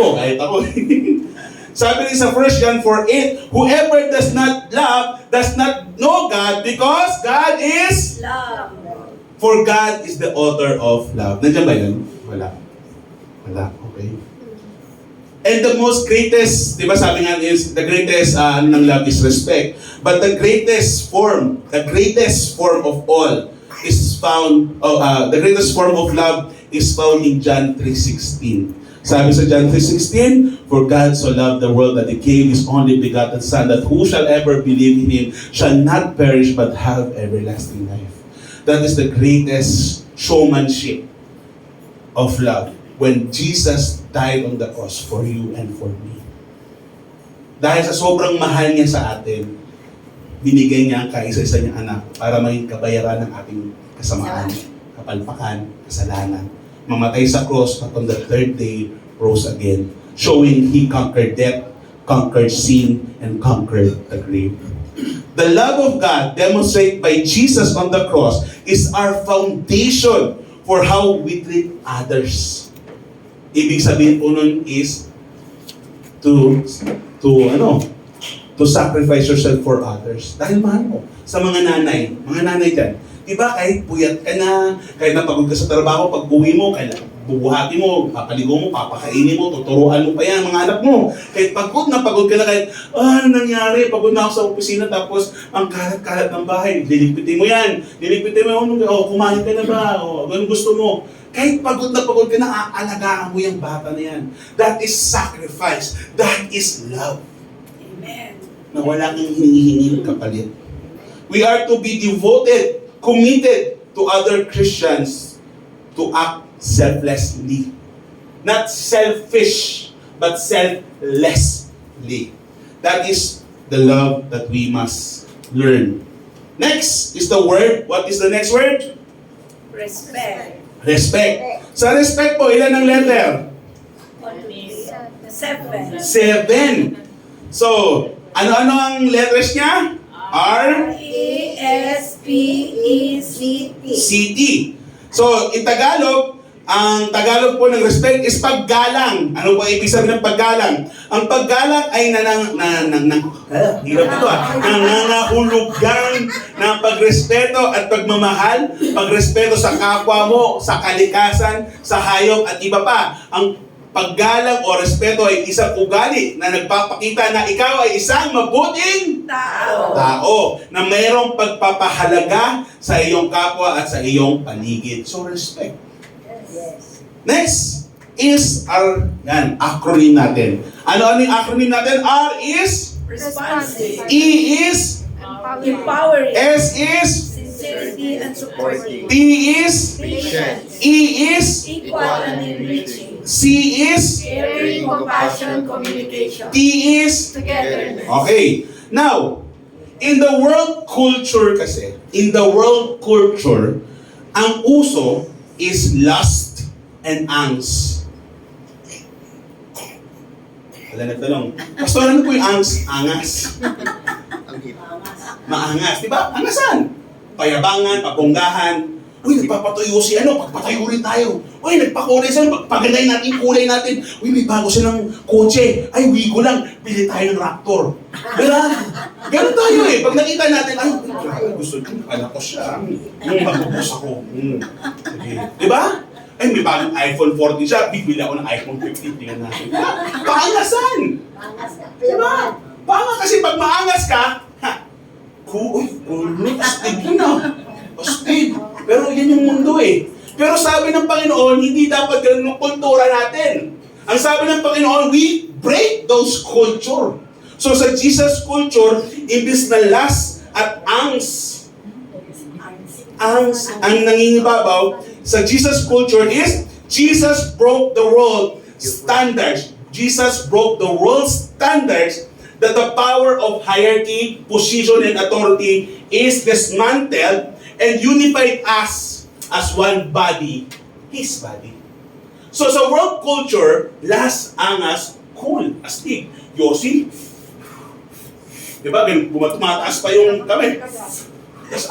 Sabi rin sa 1 John 4:8, whoever does not love does not know God because God is Love. For God is the author of love. Nandiyan ba yun? Wala. Okay. And the most greatest, di ba sabi nga is, the greatest ng love is respect. But the greatest form of all is found, the greatest form of love is found in John 3:16. Sabi sa John 3:16, for God so loved the world that He gave His only begotten Son, that who shall ever believe in Him shall not perish but have everlasting life. That is the greatest showmanship of love. When Jesus died on the cross for you and for me. Dahil sa sobrang mahal niya sa atin, binigay niya ang kaisa-isa niyang anak para maging kabayaran ng ating kasamaan, kapalpakan, kasalanan. Mamatay sa cross, but on the third day, rose again. Showing He conquered death, conquered sin, and conquered the grave. The love of God demonstrated by Jesus on the cross is our foundation for how we treat others. Ibig sabihin po nun is to sacrifice yourself for others. Dahil mahal mo. Sa mga nanay dyan, diba kahit puyat ka na, kahit napagod ka sa trabaho, pag uwi mo, bubuhati mo, papaligo mo, papakainin mo, tuturuan mo pa yan, mga anak mo. Kahit pagod ka na, kahit, ano nangyari, pagod na ako sa opisina, tapos ang kalat-kalat ng bahay, liligpitin mo yan, kumain ka na ba, ganun gusto mo. Kahit pagod ka na, aalagaan mo yung bata na yan. That is sacrifice. That is love. Amen. Na wala kang hinihingi kapalit. We are to be devoted, committed to other Christians to act selflessly. Not selfish, but selflessly. That is the love that we must learn. Next is the word. What is the next word? Respect. Respect. Sa respect po, ilan ang letter? 7. 7. So, ano-ano ang letters niya? R, R-E-S-P-E-C-T. C-T. So, in Tagalog, ang Tagalog po ng respect is paggalang. Ano po ibig sabihin ng paggalang? Ang paggalang ay nangangahulugan ng pagrespeto at pagmamahal, pagrespeto sa kapwa mo, sa kalikasan, sa hayop at iba pa. Ang paggalang o respeto ay isang ugali na nagpapakita na ikaw ay isang mabuting tao na mayroong pagpapahalaga sa iyong kapwa at sa iyong paligid. So, respect. Yes. Next is our acronym natin. Ano yung acronym natin? R is, Responsive. E is, Empowering. S is, Sincerity and supporting. T is, Patience. E is, Equal and enriching. C is, Caring, compassion, communication. T is. Togetherness. Okay. Now, in the world culture, ang uso is lust and angst. Wala nagtanong. Pastor, ano po yung angst? Angas. Maangas. Diba? Angasan. Payabangan, pabonggahan. Uy, nagpapatuyo si pagpatayo rin tayo. Uy, nagpakulay sila, pagpaganday natin yung kulay natin. Uy, may bago silang kotse. Ay, wigo lang, bili tayo ng Raptor. Diba? Ganun tayo eh. Pag nakita natin, ay, gusto ko, anak ko siya. Magpupus ako. Okay. Diba? Ay, may bagong iPhone 14 siya, bibili ako ng iPhone 15. Tingnan natin. Paangasan! Diba? Paangas kasi pag maangas ka, cool, astig yun ah. Astig. Pero yan yung mundo eh. Pero sabi ng Panginoon, hindi dapat ganun ang kultura natin. Ang sabi ng Panginoon, we break those culture. So sa Jesus culture, imbis na lust at angst ang nangingibabaw, sa Jesus culture is, Jesus broke the world standards. Jesus broke the world standards that the power of hierarchy, position, and authority is dismantled and unified us as one body, His body. So sa world culture, last, angas, cool, astig. Yossi, diba? Tumataas pa yung kamay. Tapos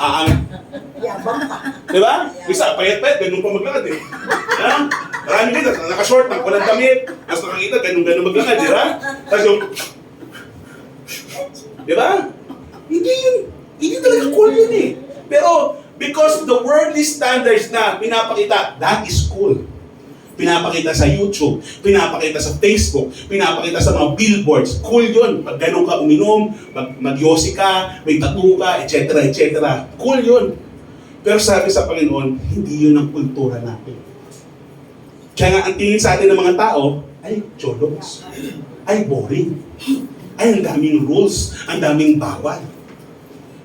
Yabang pa. diba? Bisa, payat-payat, ganun pa maglakad eh. Ha? Marami dito, naka-short, walang damit. Tapos nakakita, ganun maglakad, diba? Tapos yung, diba? Hindi talaga cool yun eh. Pero, because the worldly standards na pinapakita, that is cool. Pinapakita sa YouTube, pinapakita sa Facebook, pinapakita sa mga billboards. Cool yun. Pag ganun ka uminom, mag-yosi ka, may tattoo ka, etc. etc. Cool yun. Pero sabi sa Panginoon, hindi yun ang kultura natin. Kaya nga ang tingin sa atin ng mga tao, ay cholos, ay boring, ay ang daming rules, ang daming bawal.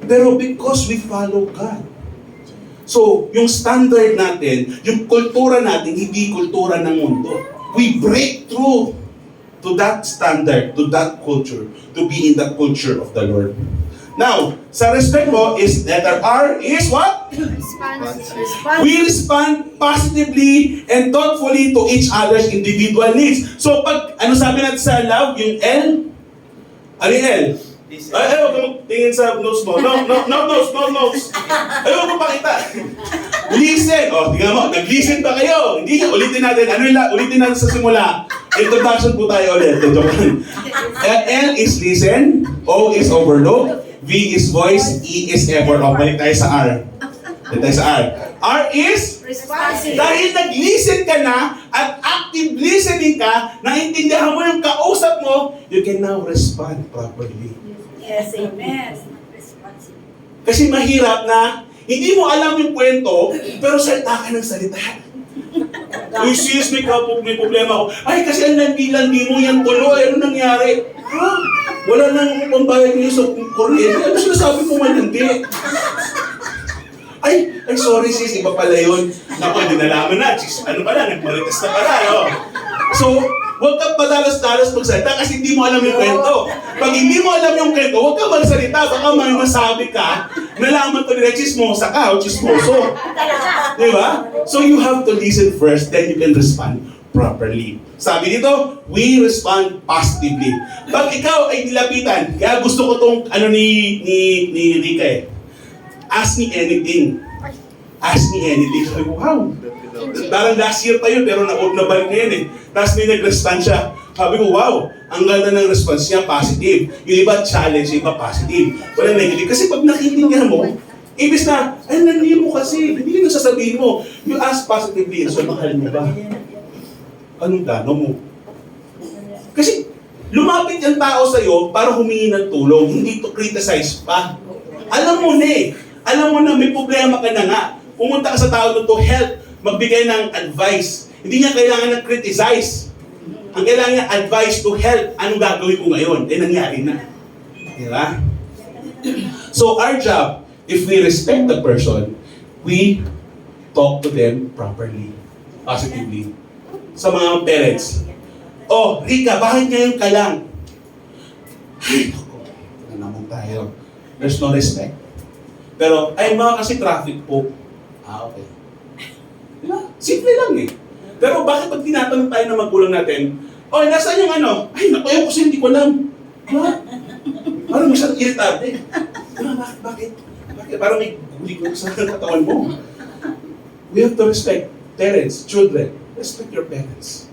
Pero because we follow God, so, yung standard natin, yung kultura natin, hindi kultura ng mundo. We break through to that standard, to that culture, to be in that culture of the Lord. Now, sa respect mo, is letter R is what? We respond positively and thoughtfully to each other's individual needs. So, pag, ano sabi natin sa love, yung L? Ano yung L? Ayaw ka magtingin sa notes mo. No notes. Ayaw ko pakita. Listen. O, tingnan mo. Nag-listen ba kayo? Hindi. Ulitin natin. Ulitin natin sa simula. Introduction po tayo ulit. L is listen. O is overlook. V is voice. E is effort. O, balik tayo sa R. R is Responsive. dahil nag-listen ka na at active listening ka, naintindihan mo yung kausap mo, you can now respond properly. Yes, amen. Kasi mahirap na hindi mo alam yung kwento, pero salita ka ng salita. Uy sis, may problema ako. Ay, kasi ang landi-landi mo yan tuloy. Ano nangyari? Ha? Wala nang pambayad niyo sa kuryente. Ano sinasabi mo malandi? Ay, sorry sis, iba pala yun. Naku, hindi nalaman na. Sis, ano pala, nagmarites na pala. No? So, huwag kang padalas-dalas magsalita kasi hindi mo alam yung kwento. Pag hindi mo alam yung kwento, huwag kang magsalita. Baka may masabi ka, nalaman ko nila chismosa ka o chismoso. Di ba? So you have to listen first, then you can respond properly. Sabi dito, we respond positively. Pag ikaw ay nilapitan, kaya gusto ko tong ano ni Rika eh. Ask me anything. Ask me anything. Sabi ko, wow. Parang last year pa yun, pero nabalik na yan eh. Tapos may nag-respond siya. Sabi ko, wow, ang ganda ng response niya, positive. Yung iba challenge, yung iba positive. Wala negative. Kasi pag nakikindihan mo, ibig na, ay, nandiyan mo kasi. Hindi ka nasasabihin mo. You ask positively, so mahal mo ba? Anong plano mo? Kasi lumapit yung tao sa'yo para humingi ng tulong, hindi to criticize pa. Alam mo na eh. Alam mo na may problema ka na nga. Pumunta ka sa tao to help, magbigay ng advice. Hindi niya kailangan ng criticize. Ang kailangan niya advice to help. Anong gagawin ko ngayon? Eh, nangyari na. Diba? So, our job, if we respect the person, we talk to them properly, positively. Sa mga parents. Oh, Rika, bakit ngayon ka lang? Ay, ano naman tayo? There's no respect. Pero, ay mga kasi traffic po. Ah, okay. Diba? Simple lang eh. Pero bakit pag tinatanong tayo ng magulang natin, oh, nasaan yung ano? Ay, naku, ayun kasi hindi ko alam. Ha? Parang masyadong iritable. Bakit? Parang may guli ko sa katawan mo. We have to respect parents, children. Respect your parents.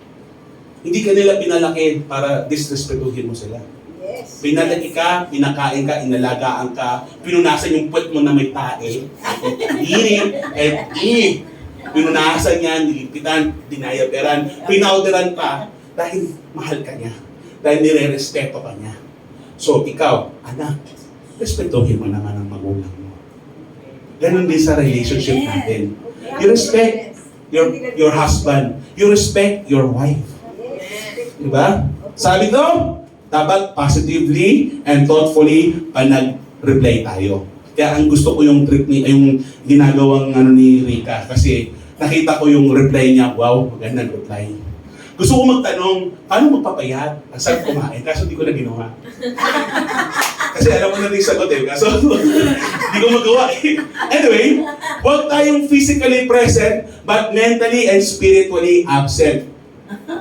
Hindi ka nila pinalaki para disrespetuhin mo sila. Yes. Pinalaki ka, pinakain ka, inalagaan ka, pinunasan yung puwet mo na may tae, pinunasan niya, nilipitan, dinayaperan, pinauderan ka, dahil mahal ka niya, dahil nire-respeto ka niya. So, ikaw, anak, respetuhin mo naman ang magulang mo. Ganon din sa relationship natin. You respect your husband. You respect your wife. Diba? Sabi ko, dapat positively and thoughtfully nag-reply tayo. Kaya ang gusto ko yung trip ni, yung ginagawang ni Rika. Kasi nakita ko yung reply niya, wow, magandang reply. Gusto ko magtanong, paano magpapayat? Ang sarap kumain, kaso di ko na ginawa. Kasi alam ko na rin sagot kaso di ko magawa Anyway, huwag tayong physically present, but mentally and spiritually absent.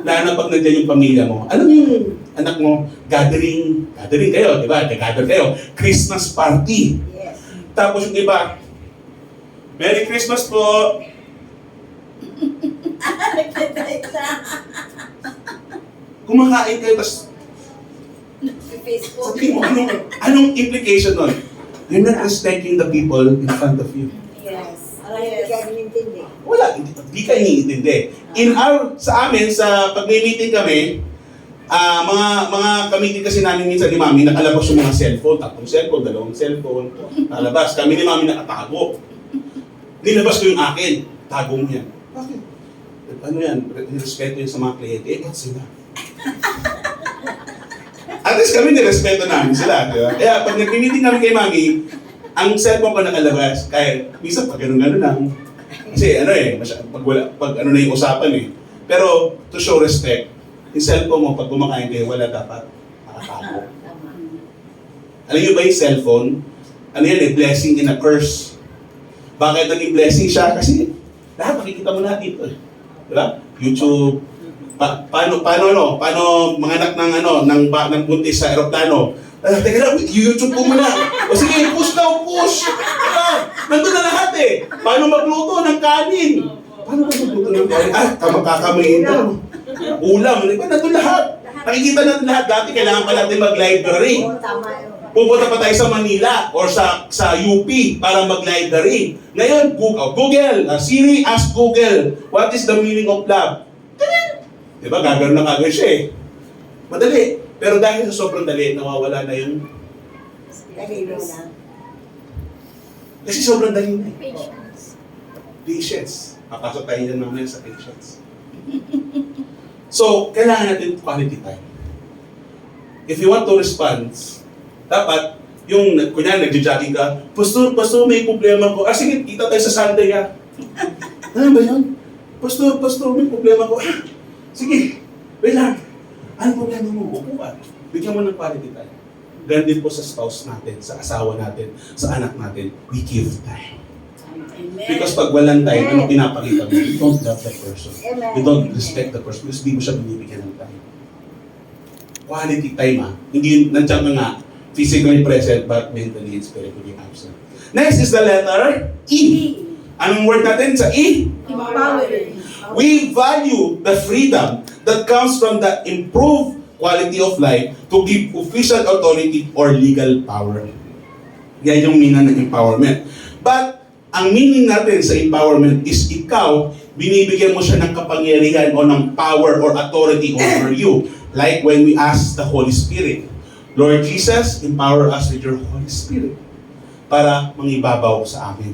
Lalo na pag nandiyan yung pamilya mo. Alam mo yung anak mo, gathering kayo, di ba? Gather kayo. Christmas party. Yes. Tapos yung iba, Merry Christmas po! Kumakain kayo, tapos Facebook. sabihin mo, anong implication nun? You're not respecting the people in front of you. Yes. Hindi ka inintindi. Wala, hindi ka iniintindi. Sa amin, pag may meeting kami, mga kamiting kasi namin minsan ni Mami, nakalabas yung mga cellphone, 3 cellphone, 2 cellphone, nakalabas. Kami ni Mami nakatago. Nilabas ko yung akin, tago mo yan. Bakit? Ano yan? Respeto yun sa mga kliyente. Ba't sila? At least kami nirespeto namin sila. Diba? Kaya pag nag-meeting kami kay Mami, ang cellphone ko nakalabas. Kaya minsan pag gano'n lang. Kasi pag ano na yung usapan Pero to show respect, yung cellphone mo pag kumakain kayo, wala dapat nakatago. Alam niyo ba yung cellphone? Ano yan blessing and a curse. Bakit naging blessing siya? Kasi lahat makikita mo lahat dito Diba? YouTube, paano manganak ng buntis sa eroplano. Teka lang, YouTube ko muna. O sige, push. Diba? Nandun na lahat Paano magluto ng kanin? Paano magluto ng kanin? Makakamayin daw. Ulam. Diba? Nandun lahat. Nakikita natin lahat. Dati kailangan pa natin mag-library. Tama yun. Pupunta pa tayo sa Manila or sa UP para mag-library. Ngayon, Google, Siri, ask Google, what is the meaning of love? Diba, gagawin na kagawin siya Madali. Pero dahil sa sobrang dali, nawawala na yung... Nalilo na. Kasi sobrang dali na Patience. Patience. Papasok tayo yan mamaya sa patience. So, kailangan natin quality time. If you want to respond, dapat, yung, kunyari, nagja-jogging ka, Pastor, may problema ko. Sige, kita tayo sa Sunday Ano ba yun? Pastor, may problema ko. Sige, wait lang. Ano problema mo? Upo ka. Bigyan mo ng quality time. Ganun din po sa spouse natin, sa asawa natin, sa anak natin. We give time. Amen. Because pag walang time, ano pinapakita mo? You don't love the person. You don't respect the person because di mo siya binibigyan ng time. Quality time Hindi, nandiyan ka nga, physically present but mentally and spiritually absent. Next is the letter E. Anong word natin sa E? Empowering. We value the freedom that comes from the improved quality of life to give official authority or legal power. Yan yung meaning ng empowerment. But, ang meaning natin sa empowerment is ikaw, binibigyan mo siya ng kapangyarihan o ng power or authority over you. Like when we ask the Holy Spirit, Lord Jesus, empower us with your Holy Spirit para mangibabaw sa amin.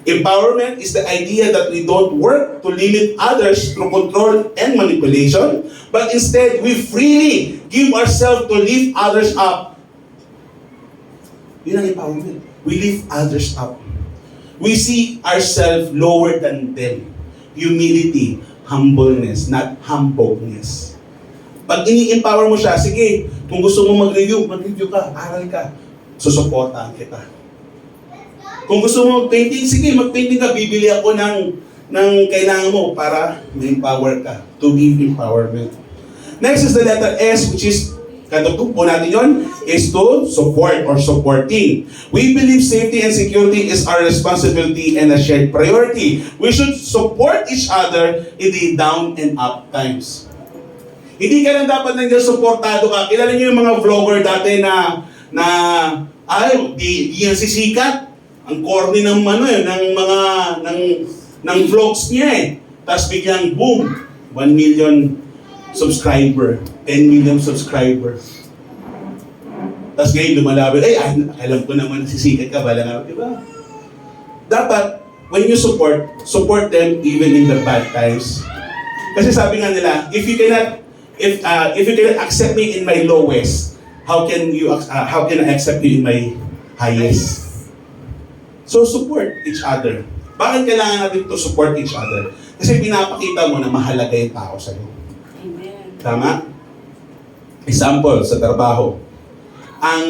Empowerment is the idea that we don't work to limit others through control and manipulation, but instead we freely give ourselves to lift others up. Yun ang empowerment. We lift others up. We see ourselves lower than them. Humility, humbleness, not humbleness. Pag ini-empower mo siya, sige, kung gusto mo mag-review ka, aral ka, susuportahan kita. Kung gusto mo mag-painting, sige, mag-painting ka, bibili ako ng kailangan mo para ma-empower ka, to give empowerment. Next is the letter S, which is, katugtog po natin yun, is to support or supporting. We believe safety and security is our responsibility and a shared priority. We should support each other in the down and up times. Hindi ka lang dapat nandiyan supportado ka. Kilala niyo yung mga vlogger dati di yan sisikat. Ang corny ng ng vlogs niya Tapos biglang boom, 1 million subscriber, 10 million subscriber. Tapos ngayon lumalaban, alam ko naman nasisikat ka, bala nga, di ba? Dapat, when you support them even in the bad times. Kasi sabi nga nila, if you cannot accept me in my lowest, how can I accept you in my highest? So support each other. Bakit kailangan natin to support each other? Kasi pinapakita mo na mahalaga yung tao sa'yo. Amen. Tama? Example, sa trabaho. Ang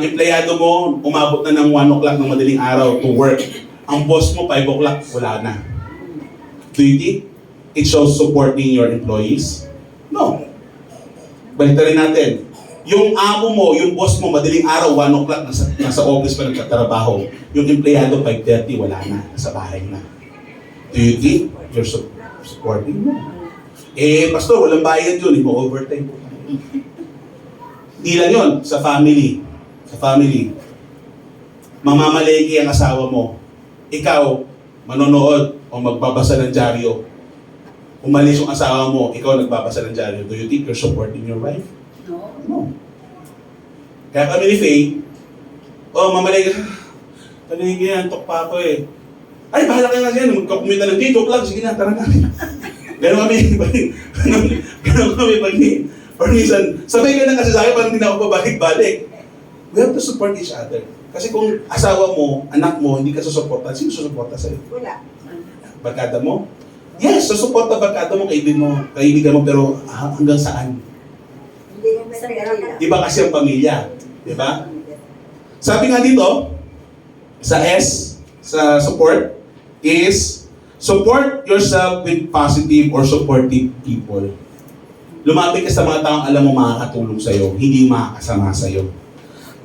empleyado mo, umabot na ng 1 o'clock ng madaling araw to work. Ang boss mo, 5 o'clock, wala na. Do you think it shows supporting your employees? No. Balita rin natin. Yung amo mo, yung boss mo, madaling araw, 1 o'clock, nasa office pa nagtatrabaho. Yung empleyado, 5:30, wala na. Nasa bahay na. Do you think you're supporting mo? Pastor, walang bayad yun. Overtime po. Hindi lang yun, sa family. Sa family. Mamamaleki ang asawa mo. Ikaw, manonood o magbabasa ng dyaryo. Umalis yung asawa mo, ikaw nagbabasa ng dyaryo. Do you think you're supporting your wife? No. No. Kaya kami ni Faye, mamaleki. Taligi yan, tok pa ako eh. Ay, bahala kayo nga dyan. Magkakumita ng dito lang. Sige na, tara na. Ganon kami. Ganon kami pag ni... Or minsan, sabay ka na kasi sa akin, parang hindi na ako babalik-balik. We have to support each other. Kasi kung asawa mo, anak mo, hindi ka susuporta, sino susuporta sa'yo? Wala. Barkada mo? Yes, susuporta barkada mo, kaibigan mo, pero hanggang saan? Hindi mo may pera. Iba kasi ang pamilya. Di ba? Sabi nga dito, sa S, sa support, is support yourself with positive or supportive people. Lumapit ka sa mga taong alam mo makakatulong sa'yo, hindi makakasama sa'yo.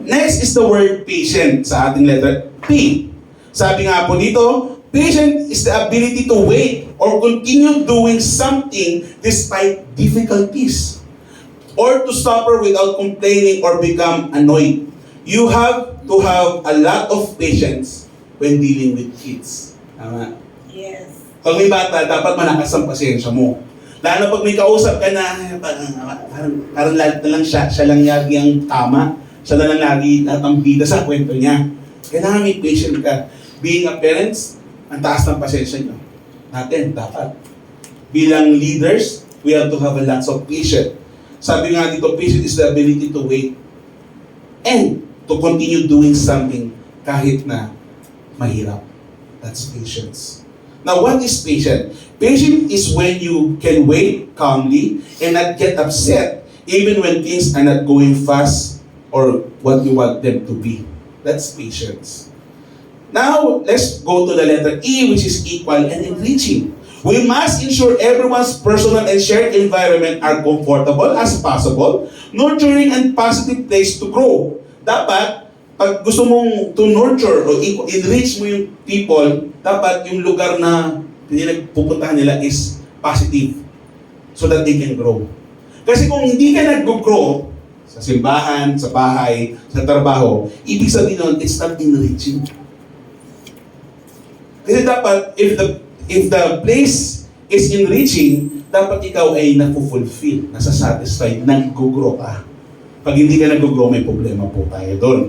Next is the word patient sa ating letter P. Sabi nga po dito, patient is the ability to wait or continue doing something despite difficulties. Or to suffer without complaining or become annoyed. You have to have a lot of patience when dealing with kids. Tama? Yes. Pag may bata, dapat malakas ang pasensya mo. Lalo pag may kausap ka na, parang lahat na lang siya lang lagi ang tama. Siya na lang lagi at ang bida sa kwento niya. Kailangan may patient ka. Being a parents, ang taas ng pasensya niyo. Natin, dapat. Bilang leaders, we have to have a lot of patience. Sabi nga dito, patience is the ability to wait and to continue doing something kahit na mahirap. That's patience. Now, what is patience? Patience is when you can wait calmly and not get upset even when things are not going fast or what you want them to be. That's patience. Now, let's go to the letter E, which is equal and enriching. We must ensure everyone's personal and shared environment are comfortable as possible, nurturing and positive place to grow. Dapat, pag gusto mong to nurture o enrich mo yung people, dapat yung lugar na pupuntahan nila is positive so that they can grow. Kasi kung hindi ka nag-grow sa simbahan, sa bahay, sa trabaho, ibig sabihin nun, it's not enriching. Kasi dapat, if the place is enriching, dapat ikaw ay na-fulfill, nasa-satisfied, nag-grow ka. Pag hindi ka nag-grow, may problema po tayo doon.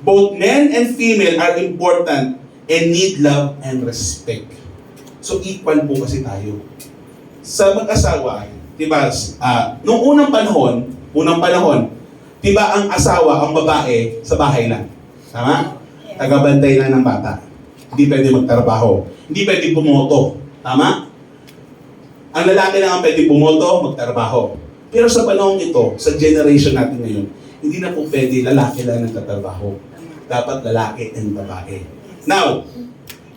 Both men and female are important and need love and respect. So equal po kasi tayo. Sa mag-asawa, diba, nung unang panahon, diba ang asawa, ang babae, sa bahay lang. Tama? Tagabantay lang ng bata. Hindi pwede magtrabaho. Hindi pwede bumoto. Tama? Ang lalaki lang ang pwede bumoto, magtrabaho. Pero sa panahon ito, sa generation natin ngayon, hindi na po pwede lalaki lang nagtatrabaho. Dapat lalaki and babae. Now,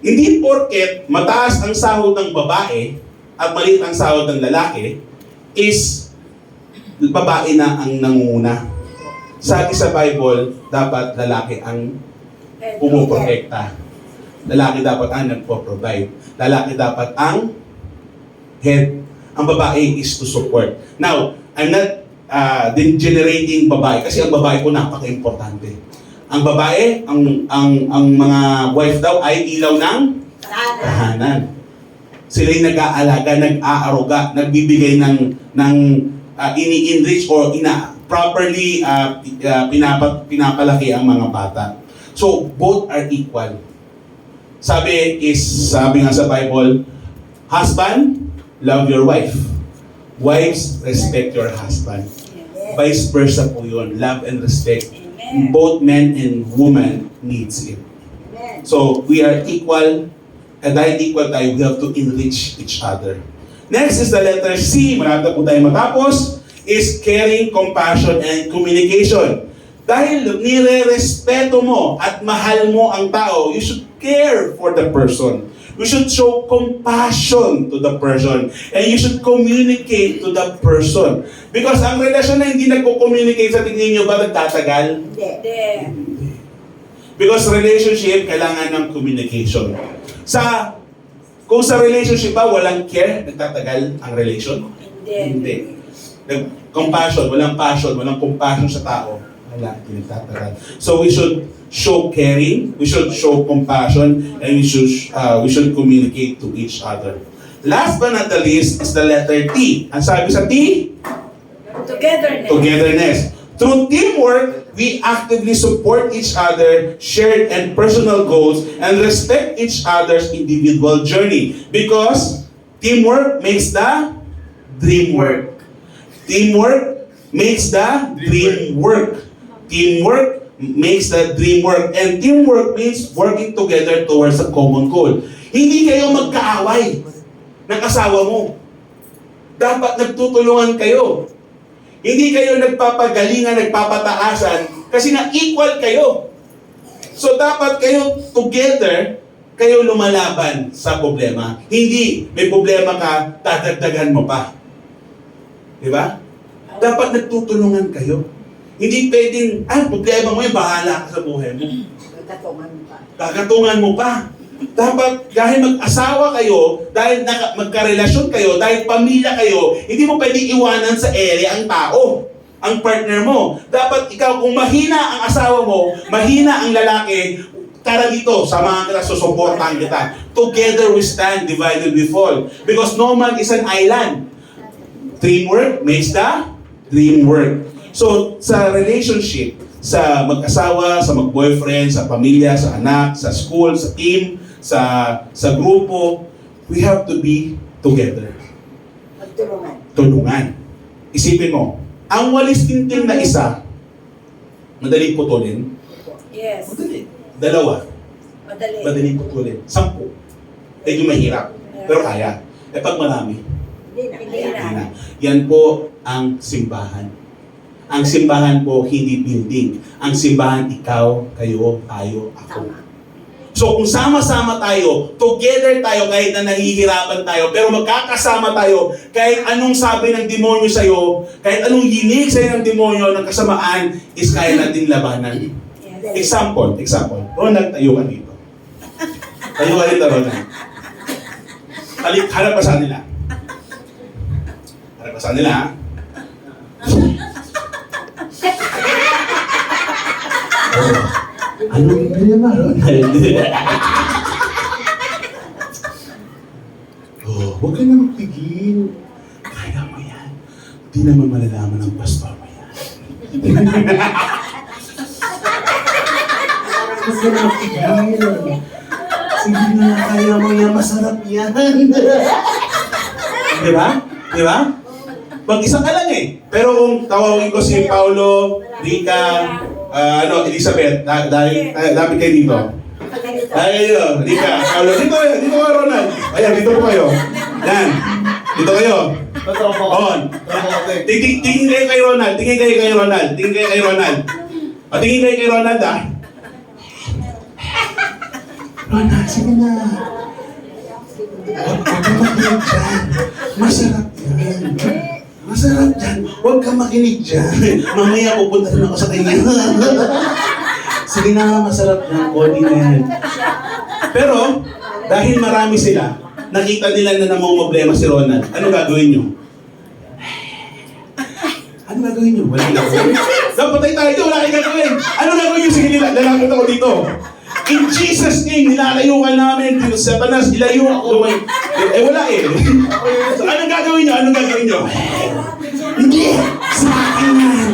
hindi porket mataas ang sahod ng babae at maliit ang sahod ng lalaki is babae na ang nangunguna. Sabi sa Bible, dapat lalaki ang pumuprotekta. Lalaki dapat ang nagpo-provide. Lalaki dapat ang head. Ang babae is to support. Now, I'm not generating babae kasi ang babae po napaka-importante. Ang babae, ang mga wife daw ay ilaw ng tahanan. Sila'y nag-aalaga, nag-aaruga, nagbibigay ng ini-enrich or properly pinapalaki ang mga bata. So, both are equal. Sabi nga sa Bible, husband, love your wife. Wives, respect your husband. Yes. Vice versa po yun. Love and respect. Amen. Both men and women needs it. Amen. So, we are equal. And dahil equal tayo, we have to enrich each other. Next is the letter C. Malapit na po tayo matapos. Is caring, compassion, and communication. Dahil nire-respeto mo at mahal mo ang tao, you should care for the person. You should show compassion to the person. And you should communicate to the person. Because ang relasyon na hindi nagko-communicate, sa tingin nyo ba nagtatagal? Hindi. Because relationship, kailangan ng communication. Kung sa relationship ba, walang care, nagtatagal ang relation? Hindi. Compassion, walang compassion sa tao. Wala, hindi nagtatagal. So we should show caring, we should show compassion, and we should communicate to each other. Last but not the least is the letter T. Ang sabi sa T? Togetherness. Togetherness. Through teamwork, we actively support each other, shared and personal goals, and respect each other's individual journey. Because teamwork makes the dream work. Teamwork makes the dream work. Teamwork makes the dream work. And teamwork means working together towards a common goal. Hindi kayo magkaaway ng asawa mo. Dapat nagtutulungan kayo. Hindi kayo nagpapagalingan, nagpapataasan, kasi na equal kayo. So dapat kayo together, kayo lumalaban sa problema. Hindi, may problema ka, dadagdagan mo pa. Diba? Dapat nagtutulungan kayo. Hindi pwedeng, problema mo yung bahala ka sa buhay mo. Kakatungan mo pa. Kakatungan mo pa. Dapat, dahil mag-asawa kayo, dahil magkarelasyon kayo, dahil pamilya kayo, hindi mo pwedeng iwanan sa ere ang tao, ang partner mo. Dapat ikaw, kung mahina ang asawa mo, mahina ang lalaki, tara dito, samahan kita, susuportahan kita. Together we stand, divided we fall. Because no man is an island. Teamwork makes the dream work. So, sa relationship, sa mag-asawa, sa mag-boyfriend, sa pamilya, sa anak, sa school, sa team, sa grupo, we have to be together. Magtulungan. Tulungan. Isipin mo, ang walis tinting na isa, madaling putulin. Yes. Madali. Dalawa, Madali. madaling putulin. 10. Medyo mahirap, pero kaya. E pag marami, Hindi hindi na. na. Yan po ang simbahan. Ang simbahan po, hindi building. Ang simbahan, ikaw, kayo, tayo, ako. Tama. So kung sama-sama tayo, together tayo kahit na nahihirapan tayo, pero magkakasama tayo kahit anong sabi ng demonyo sa'yo, kahit anong yinig sa'yo ng demonyo ng kasamaan, is kaya natin labanan. Yes. Example. Ronald, tayo ka dito. Tayo ka dito, Ronald. Harap ka sa nila. Harap ka sa nila, ha? Anong problema, Ronald? Huwag ka na magpigil. Kaya mo yan. Di naman malalaman ng pastor mo yan. Huwag ka na magpigil. Sige na, kaya mo yan. Masarap yan. Di ba? Di ba? Mag-isa ka lang eh. Pero kung tawagin ko si Paulo, Rika, Elizabeth, lapit kayo dito. Kayo, Rika, Paulo, dito ka, Ronald. Ayan, dito po kayo. Yan, dito kayo. On. Tingin kayo kay Ronald, tingin kayo kay Ronald. O, tingin kayo kay Ronald, ah. Ronald, sige na. Huwag ka makinig dyan. Masarap yan. Masarap dyan. Huwag ka makinig dyan. Mamaya pupunta rin ako sa kanya. Sige na, masarap yan. Konti na yan. Pero, dahil marami sila, nakita nila na namumblema si Ronald. Ano gagawin nyo? Ano gagawin nyo? Walang gagawin. Napatay tayo, wala kayong gagawin. Ano gagawin nyo? Sige nila, lalapit ako dito. In Jesus' name, nilalayo ka namin. Satanas, ilayo ako. Wala eh. So, anong gagawin nyo? Hindi! Sa akin yan!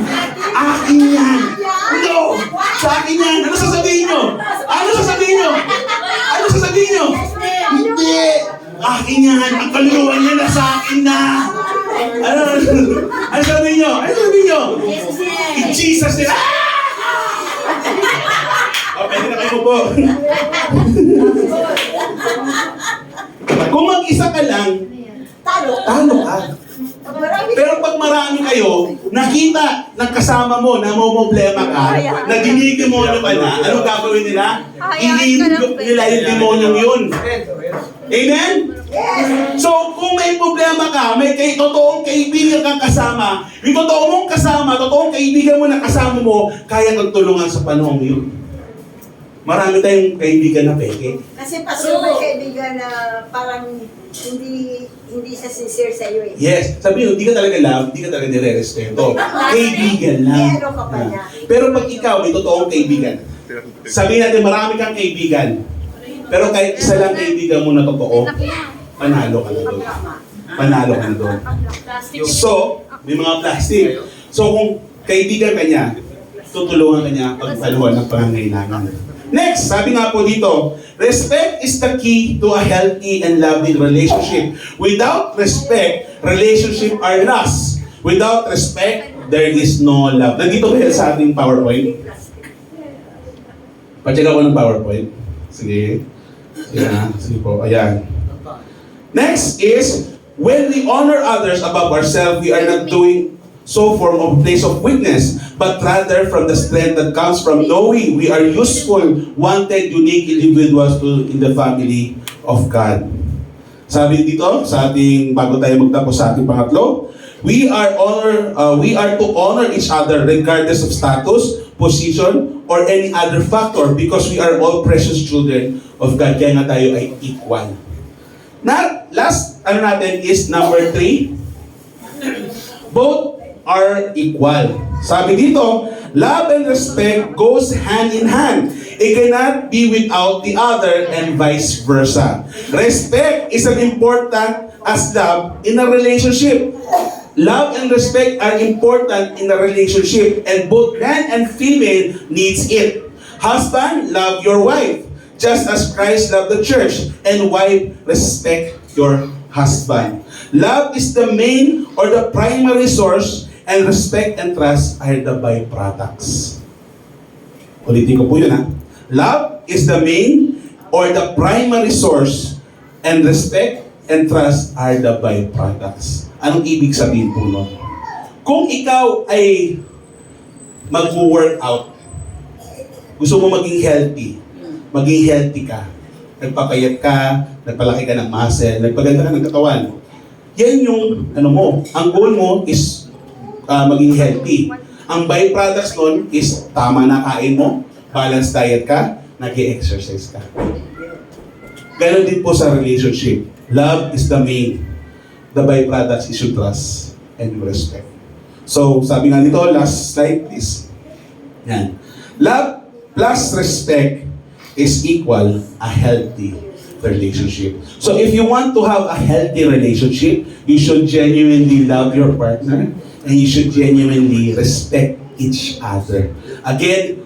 niyan, ang kaluluwa niya na sa akin na. Ano sabi niyo? Ano sabi niyo? In Jesus name. Pwede na kayo po. Kung mag-isa ka lang, talo ka. Pero pag marami kayo, nakita ng kasama mo na may problema ka, na dinidemonyo ka na, ano gagawin nila? Ililip nila yung demonyong yun. Amen? So, kung may problema ka, may totoong kaibigan kang kasama, yung totoo mong kasama, totoong kaibigan mo na kasama mo, kaya kang tulungan sa panahon yun. Marami tayong kaibigan na peke. Kasi pastor, may kaibigan na parang hindi siya sincere sa iyo eh. Yes. Sabi nyo, di ka talaga love, di ka talaga nire-respeto. Kaibigan lang. Meron ka pa niya. Pero pag ikaw, may totoong kaibigan, sabihin natin, marami kang kaibigan. Pero kahit isa lang kaibigan mo na totoo, panalo ka na doon. Panalo ka na doon. So, may mga plastic. So, kung kaibigan ka niya, tutulungan ka niya pag paluhan ng pangangailangan. Next, sabi nga po dito, respect is the key to a healthy and loving relationship. Without respect, relationship are lost. Without respect, there is no love. Nandito ba yan sa ating PowerPoint? Pa-check ako ng PowerPoint. Sige. Sige na. Sige po. Ayan. Next is, when we honor others above ourselves, we are not doing so from a place of weakness, but rather from the strength that comes from knowing we are useful, wanted, unique individuals in the family of God. Sabi dito, sa ating, bago tayo magtapos sa ating pangatlo, we are to honor each other regardless of status, position, or any other factor because we are all precious children of God. Kaya nga tayo ay equal. Last, natin is number 3. Both are equal. Sabi dito, love and respect goes hand in hand. It cannot be without the other and vice versa. Respect is as important as love in a relationship. Love and respect are important in a relationship and both man and female needs it. Husband, love your wife just as Christ loved the church, and wife, respect your husband. Love is the main or the primary source, and respect and trust are the byproducts. Ulitin ko po yun ha. Love is the main or the primary source, and respect and trust are the byproducts. Anong ibig sabihin po nun? Kung ikaw ay mag-workout, gusto mo maging healthy ka, nagpapayat ka, nagpalaki ka ng muscle, nagpaganda ka ng katawan, yan yung ang goal mo is maging healthy. Ang byproducts nun is tama na kain mo, balanced diet ka, nag-exercise ka. Ganon din po sa relationship. Love is the main. The byproducts is your trust and your respect. So, sabi nga nito, last slide please. Yan. Love plus respect is equal a healthy relationship. So, if you want to have a healthy relationship, you should genuinely love your partner and you should genuinely respect each other. Again,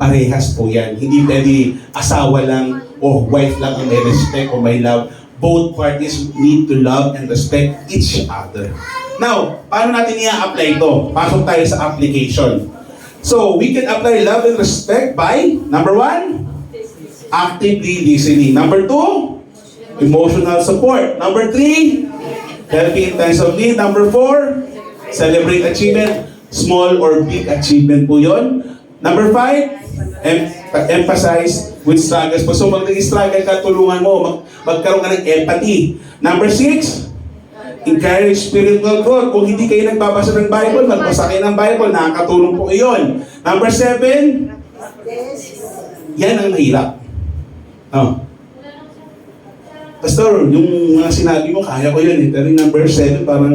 parehas po yan. Hindi pwede asawa lang o wife lang ang may respect o may love. Both parties need to love and respect each other. Now, paano natin i-apply ito? Pasok tayo sa application. So, we can apply love and respect by, number 1, actively listening. Number 2, emotional support. Number 3, healthy in times of need. Number 4, celebrate achievement. Small or big achievement po yun. Number 5, emphasize with struggles. So, pag nag-struggle ka, tulungan mo, magkaroon ka ng empathy. Number 6, encourage spiritual growth. Kung hindi kayo nagbabasa ng Bible, magbasa kayo ng Bible, nakakatulong po iyon. Number 7, yan ang mahirap. Pastor, yung mga sinabi mo, kaya ko yun eh. Pero yung number 7, parang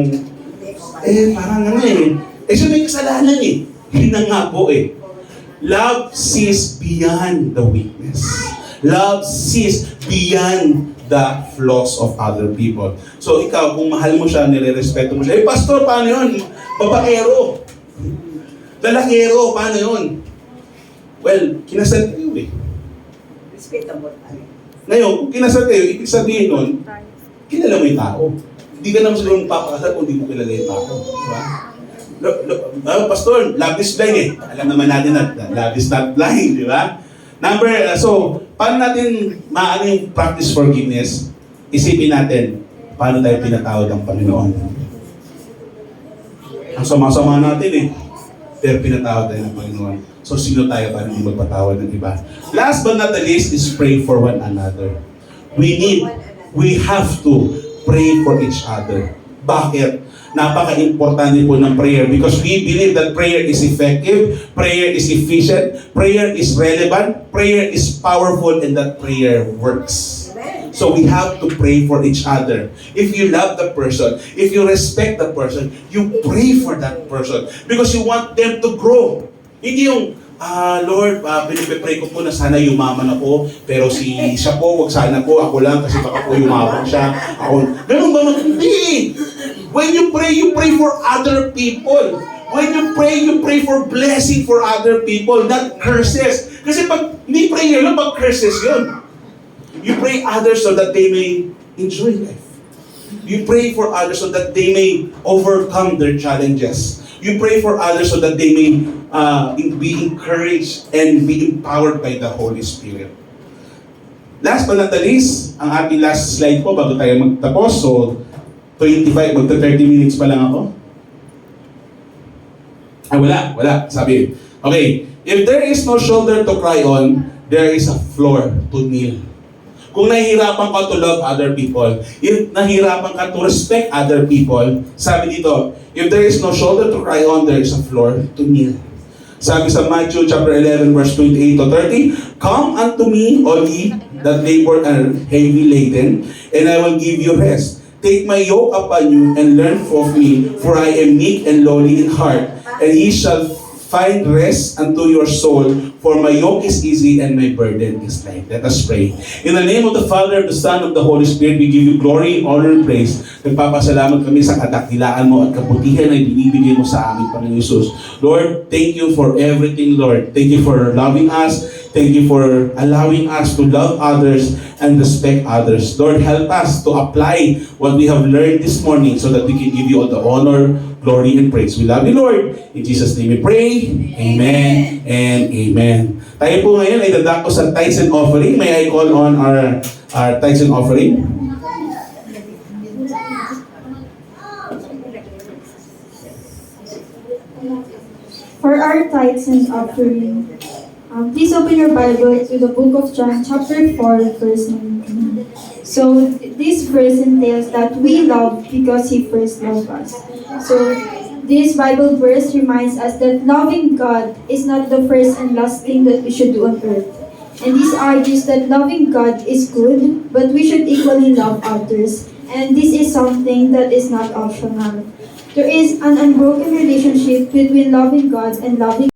so may kasalanan eh. Yun na nga po eh. Love sees beyond the weakness. Love sees beyond the flaws of other people. So ikaw, kung mahal mo siya, nire-respeto mo siya, pastor, paano yun? Babaero. Lalakero, paano yun? Well, kinasal kayo eh. Respectable pa rin. Ngayon, kung kinasal kayo, ibig sabihin nun, kilala mo yung tao. Hindi ka naman siguro magpapakasal kung hindi mo kilala yung tao. Diba? Pastor, love is blind eh. Alam naman natin na love is not blind, di ba? So, paano natin maano yung practice forgiveness? Isipin natin, paano tayo pinatawad ng Panginoon? Ang sama-sama natin eh. Pero pinatawad tayo ng Panginoon. So, sino tayo para hindi magpatawad ng iba? Last but not the least is pray for one another. We have to pray for each other. Bakit? Napaka-importante po ng prayer because we believe that prayer is effective, prayer is efficient, prayer is relevant, prayer is powerful, and that prayer works. So we have to pray for each other. If you love the person, if you respect the person, you pray for that person because you want them to grow. Hindi yung, Lord, pinipray ko po na sana yumaman ako, pero siya po, wag sana po, ako lang kasi baka po yumaman siya. Ganun ba? Hindi! When you pray for other people. When you pray for blessing for other people, not curses. Kasi pag hindi prayer yun, pag curses yun. You pray others so that they may enjoy life. You pray for others so that they may overcome their challenges. You pray for others so that they may be encouraged and be empowered by the Holy Spirit. Last but not the least, ang ating last slide po bago tayo magtapos. So, 25, magta 30 minutes pa lang ako. Wala. Sabi. Okay. If there is no shoulder to cry on, there is a floor to kneel. Kung nahihirapan ka to love other people, if nahihirapan ka to respect other people, sabi dito, if there is no shoulder to cry on, there is a floor to kneel. Sabi sa Matthew chapter 11 verse 28 to 30, come unto me, all ye that labor and are heavy laden, and I will give you rest. Take my yoke upon you and learn of me, for I am meek and lowly in heart, and ye shall find rest unto your soul, for my yoke is easy and my burden is light. Let us pray. In the name of the Father, the Son, of the Holy Spirit, we give you glory, honor, and praise. Nagpapasalamat kami sa kadakilaan mo at kabutihan na binibigay mo sa amin, Panginoon Jesus. Lord, thank you for everything, Lord. Thank you for loving us. Thank you for allowing us to love others and respect others. Lord, help us to apply what we have learned this morning so that we can give you all the honor, glory, and praise. We love you, Lord. In Jesus' name we pray. Amen and amen. Tayo po ngayon ay dadako sa tithes and offering. May I call on our tithes and offering? For our tithes and offering, please open your Bible to the book of John, chapter 4, verse 19. So, this verse entails that we love because He first loved us. So, this Bible verse reminds us that loving God is not the first and last thing that we should do on earth. And this argues that loving God is good, but we should equally love others. And this is something that is not optional. There is an unbroken relationship between loving God and loving